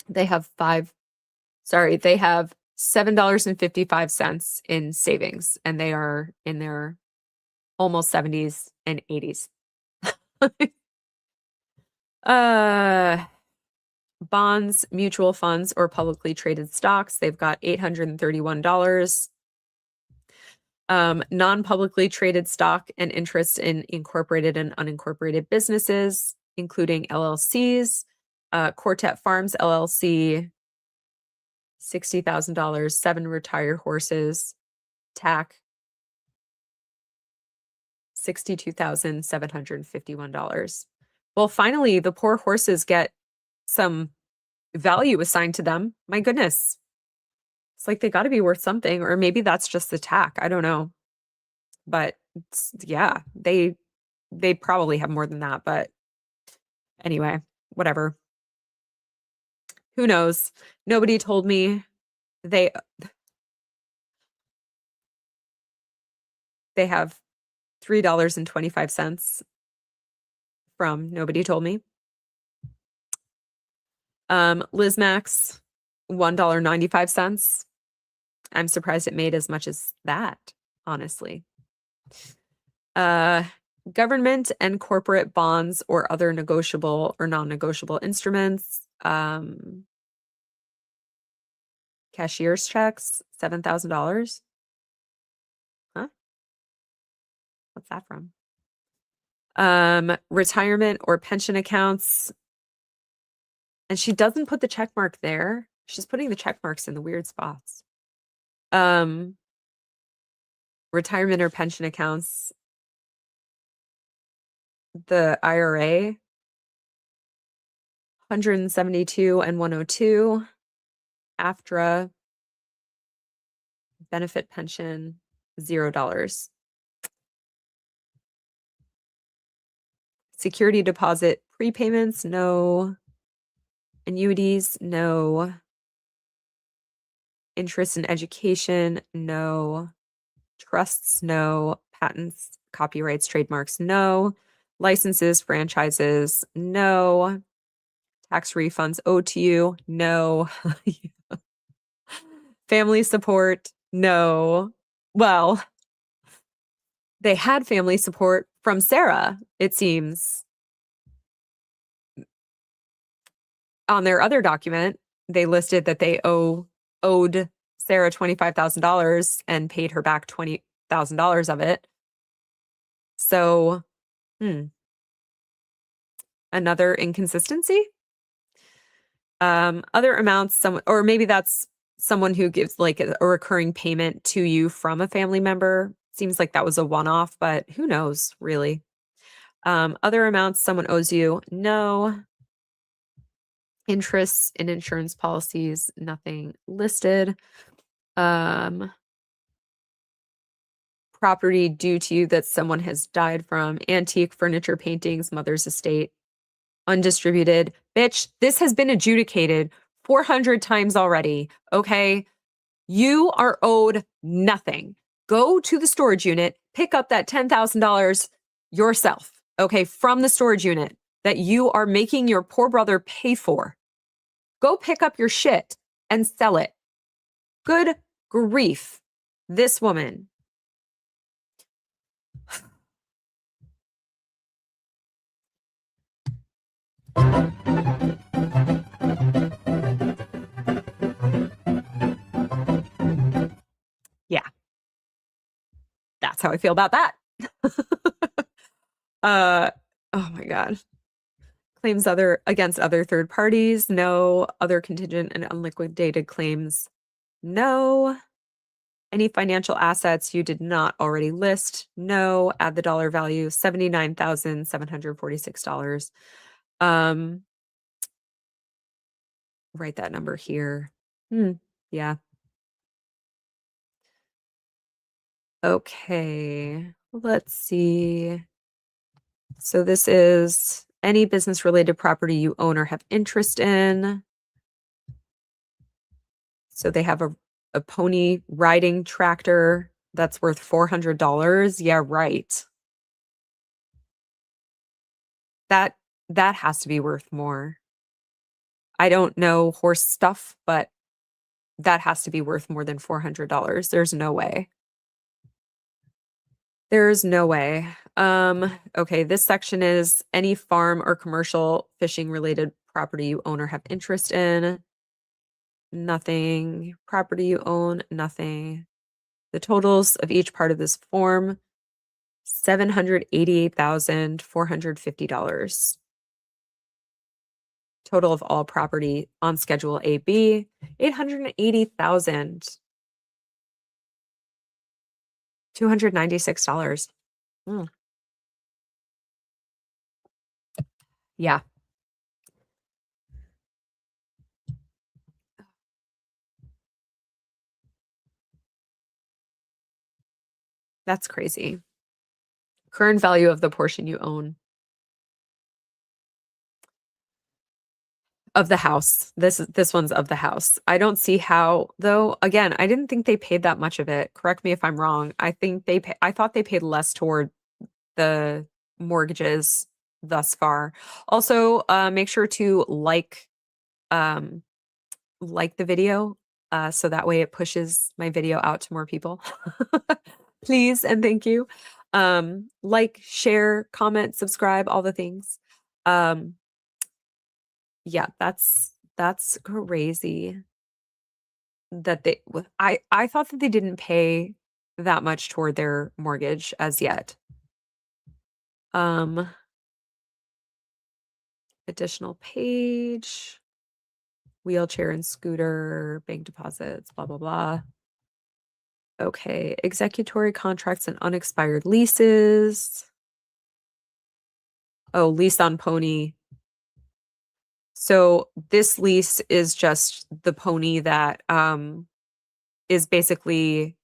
They have $7.55 in savings, and they are in their almost 70s and 80s. Bonds, mutual funds, or publicly traded stocks, they've got $831. Non-publicly traded stock and interest in incorporated and unincorporated businesses, including LLCs, Quartet Farms LLC, $60,000, 7 retired horses, TAC, $62,751. Well, finally, the poor horses get some value assigned to them. My goodness. It's like they got to be worth something, or maybe that's just the TAC. I don't know. But yeah, they probably have more than that, but anyway, whatever. Who knows? Nobody told me. They have $3.25 from nobody told me. Lizmax, $1.95. I'm surprised it made as much as that, honestly. Government and corporate bonds or other negotiable or non-negotiable instruments. Cashier's checks, $7,000. Huh? What's that from? Retirement or pension accounts. And she doesn't put the check mark there. She's putting the check marks in the weird spots. Retirement or pension accounts. The IRA, 172 and 102. AFTRA, benefit pension, $0. Security deposit prepayments, no. Annuities, no. Interest in education, no. Trusts, no. Patents, copyrights, trademarks, no. Licenses, franchises, no. Tax refunds owed to you, no. Family support, no. Well, they had family support from Sarah, it seems. On their other document, they listed that they owed Sarah $25,000 and paid her back $20,000 of it. So, another inconsistency. Other amounts, or maybe that's someone who gives like a recurring payment to you from a family member. Seems like that was a one-off, but who knows, really. Other amounts someone owes you, no. Interests in insurance policies, nothing listed. Property due to you that someone has died from, antique furniture, paintings, mother's estate, undistributed. Bitch, this has been adjudicated 400 times already, okay? You are owed nothing. Go to the storage unit, pick up that $10,000 yourself, okay, from the storage unit that you are making your poor brother pay for. Go pick up your shit and sell it. Good grief. This woman. Yeah, that's how I feel about that. Oh my God. Claims against other third parties, no. Other contingent and unliquidated claims, no. Any financial assets you did not already list, no. Add the dollar value, $79,746. Write that number here. Yeah. Okay, let's see. So this is any business related property you own or have interest in. So they have a pony riding tractor that's worth $400. Yeah, right. That has to be worth more. I don't know horse stuff, but that has to be worth more than $400. There's no way. There's no way. Okay, this section is any farm or commercial fishing related property you own or have interest in. Nothing. Property you own, nothing. The totals of each part of this form, $788,450. Total of all property on Schedule AB, $880,296. Yeah. That's crazy. Current value of the portion you own. Of the house. This one's of the house. I don't see how though. Again, I didn't think they paid that much of it. Correct me if I'm wrong. I thought they paid less toward the mortgages thus far. Also, make sure to um like the video so that way it pushes my video out to more people. Please and thank you. Like, share, comment, subscribe, all the things. Yeah, that's crazy that I thought that they didn't pay that much toward their mortgage as yet. Additional page, wheelchair and scooter, bank deposits, blah, blah, blah. Okay, executory contracts and unexpired leases. Oh, lease on pony. So this lease is just the pony that is basically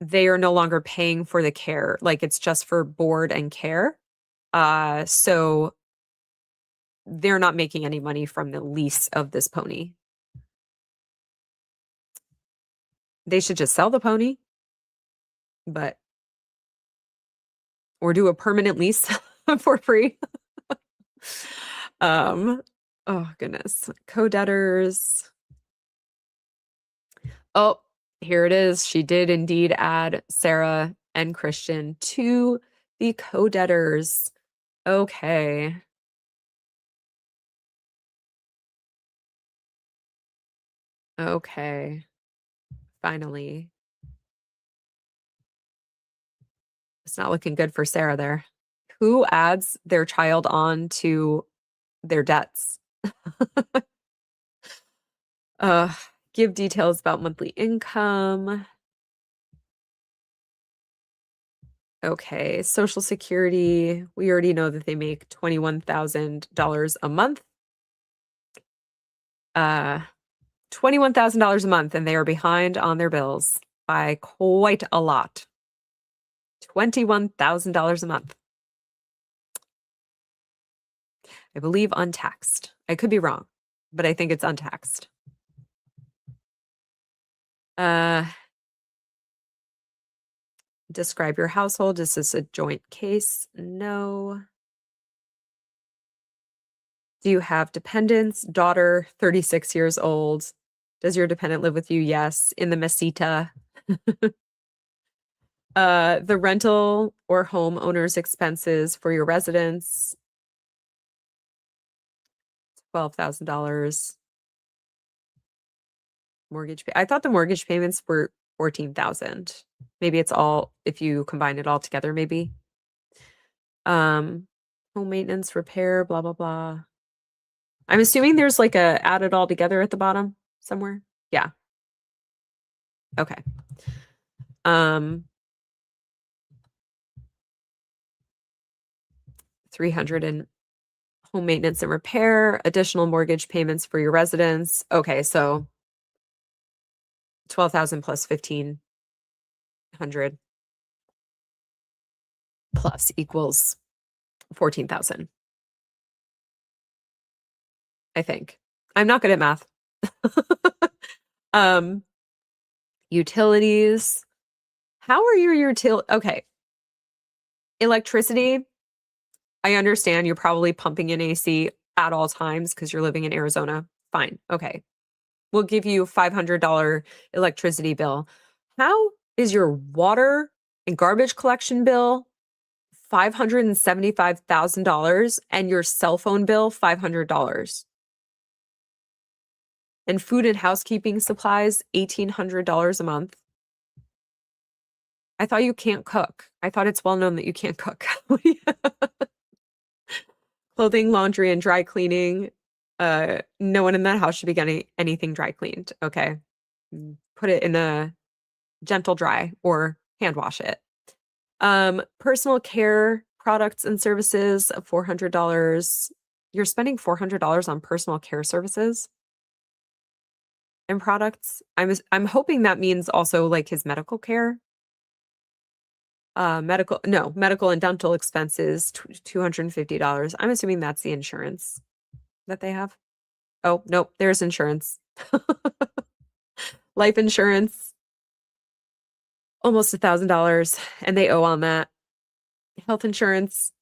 they are no longer paying for the care. Like it's just for board and care. So they're not making any money from the lease of this pony. They should just sell the pony, but or do a permanent lease for free. Oh goodness. Co-debtors. Oh, here it is. She did indeed add Sarah and Christian to the co-debtors. Okay. Okay. Finally. It's not looking good for Sarah there. Who adds their child on to their debts? Give details about monthly income. Okay, Social Security, we already know that they make $21,000 a month. Uh, $21,000 a month, and they are behind on their bills by quite a lot. $21,000 a month. I believe untaxed. I could be wrong, but I think it's untaxed. Describe your household. Is this a joint case? No. Do you have dependents? Daughter, 36 years old. Does your dependent live with you? Yes. In the mesita. The rental or homeowner's expenses for your residence, $12,000. Mortgage I thought the mortgage payments were 14,000. Maybe it's all if you combine it all together, maybe. Home maintenance, repair, blah blah blah. I'm assuming there's like a add it all together at the bottom somewhere. Yeah. Okay. 300 in home maintenance and repair, additional mortgage payments for your residence. Okay, so 12,000 plus 1,500 plus equals 14,000. I think. I'm not good at math. Utilities. How are your okay. Electricity. I understand you're probably pumping in AC at all times because you're living in Arizona. Fine. Okay. We'll give you a $500 electricity bill. How is your water and garbage collection bill $575,000 and your cell phone bill $500? And food and housekeeping supplies $1,800 a month. I thought you can't cook. I thought it's well known that you can't cook. Clothing, laundry, and dry cleaning. No one in that house should be getting anything dry cleaned. Okay. Put it in a gentle dry or hand wash it. Personal care products and services, $400. You're spending $400 on personal care services and products. I'm hoping that means also like his medical care. Medical and dental expenses, $250. I'm assuming that's the insurance that they have. Oh, nope, there's insurance. Life insurance, almost $1,000, and they owe on that. Health insurance,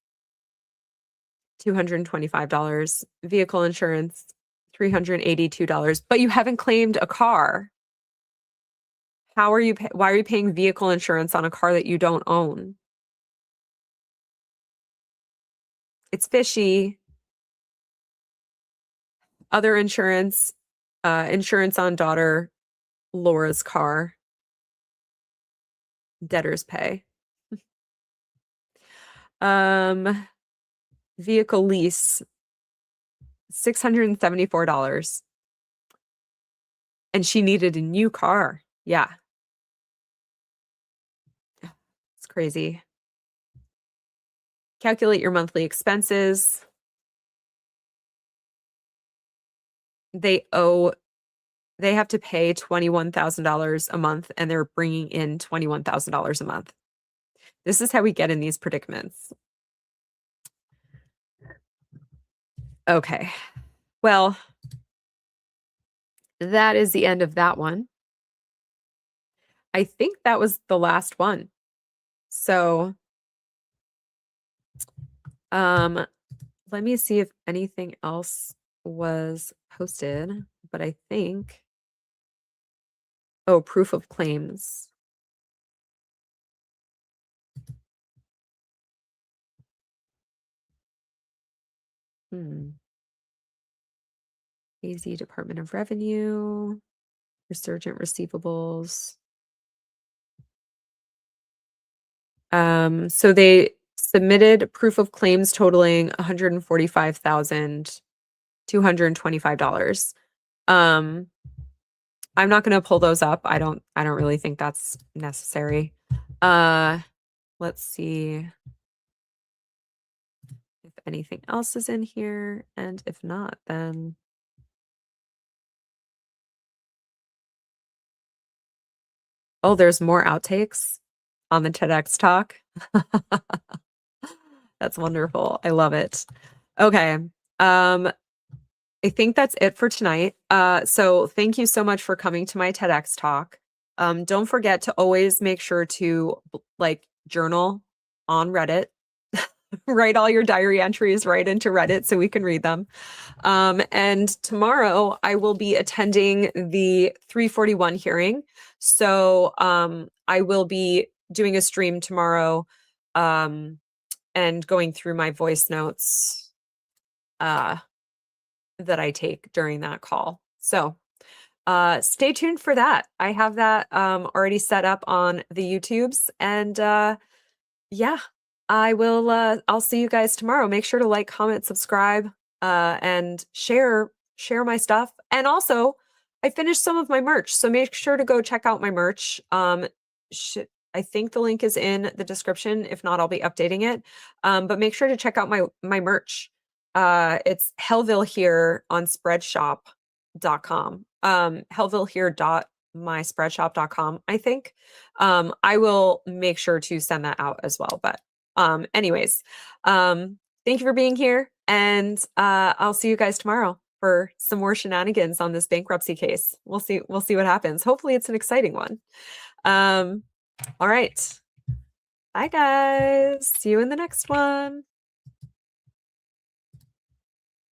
$225. Vehicle insurance, $382. But you haven't claimed a car. Why are you paying vehicle insurance on a car that you don't own? It's fishy. Other insurance, insurance on daughter Laura's car. Debtor's pay. Vehicle lease, $674. And she needed a new car. Yeah. It's crazy. Calculate your monthly expenses. They have to pay $21,000 a month and they're bringing in $21,000 a month. This is how we get in these predicaments. Okay. Well, that is the end of that one. I think that was the last one. So, let me see if anything else was posted, but I think, oh, proof of claims. AZ Department of Revenue, resurgent receivables. So they submitted proof of claims totaling $145,225. I'm not going to pull those up. I don't really think that's necessary. Let's see if anything else is in here, and if not, then oh, there's more outtakes on the TEDx talk. That's wonderful. I love it. Okay. I think that's it for tonight. So thank you so much for coming to my TEDx talk. Don't forget to always make sure to like journal on Reddit. Write all your diary entries right into Reddit so we can read them. And tomorrow I will be attending the 341 hearing. So I will be doing a stream tomorrow and going through my voice notes that I take during that call. So stay tuned for that. I have that already set up on the YouTubes. And yeah, I'll see you guys tomorrow. Make sure to like, comment, subscribe, and share my stuff. And also, I finished some of my merch, so make sure to go check out my merch. I think the link is in the description. If not, I'll be updating it. But make sure to check out my merch. It's Hellville here on spreadshop.com. Hellville here .myspreadshop.com, I think. I will make sure to send that out as well. But anyways, thank you for being here, and I'll see you guys tomorrow for some more shenanigans on this bankruptcy case. We'll see what happens. Hopefully it's an exciting one. All right. Bye guys. See you in the next one.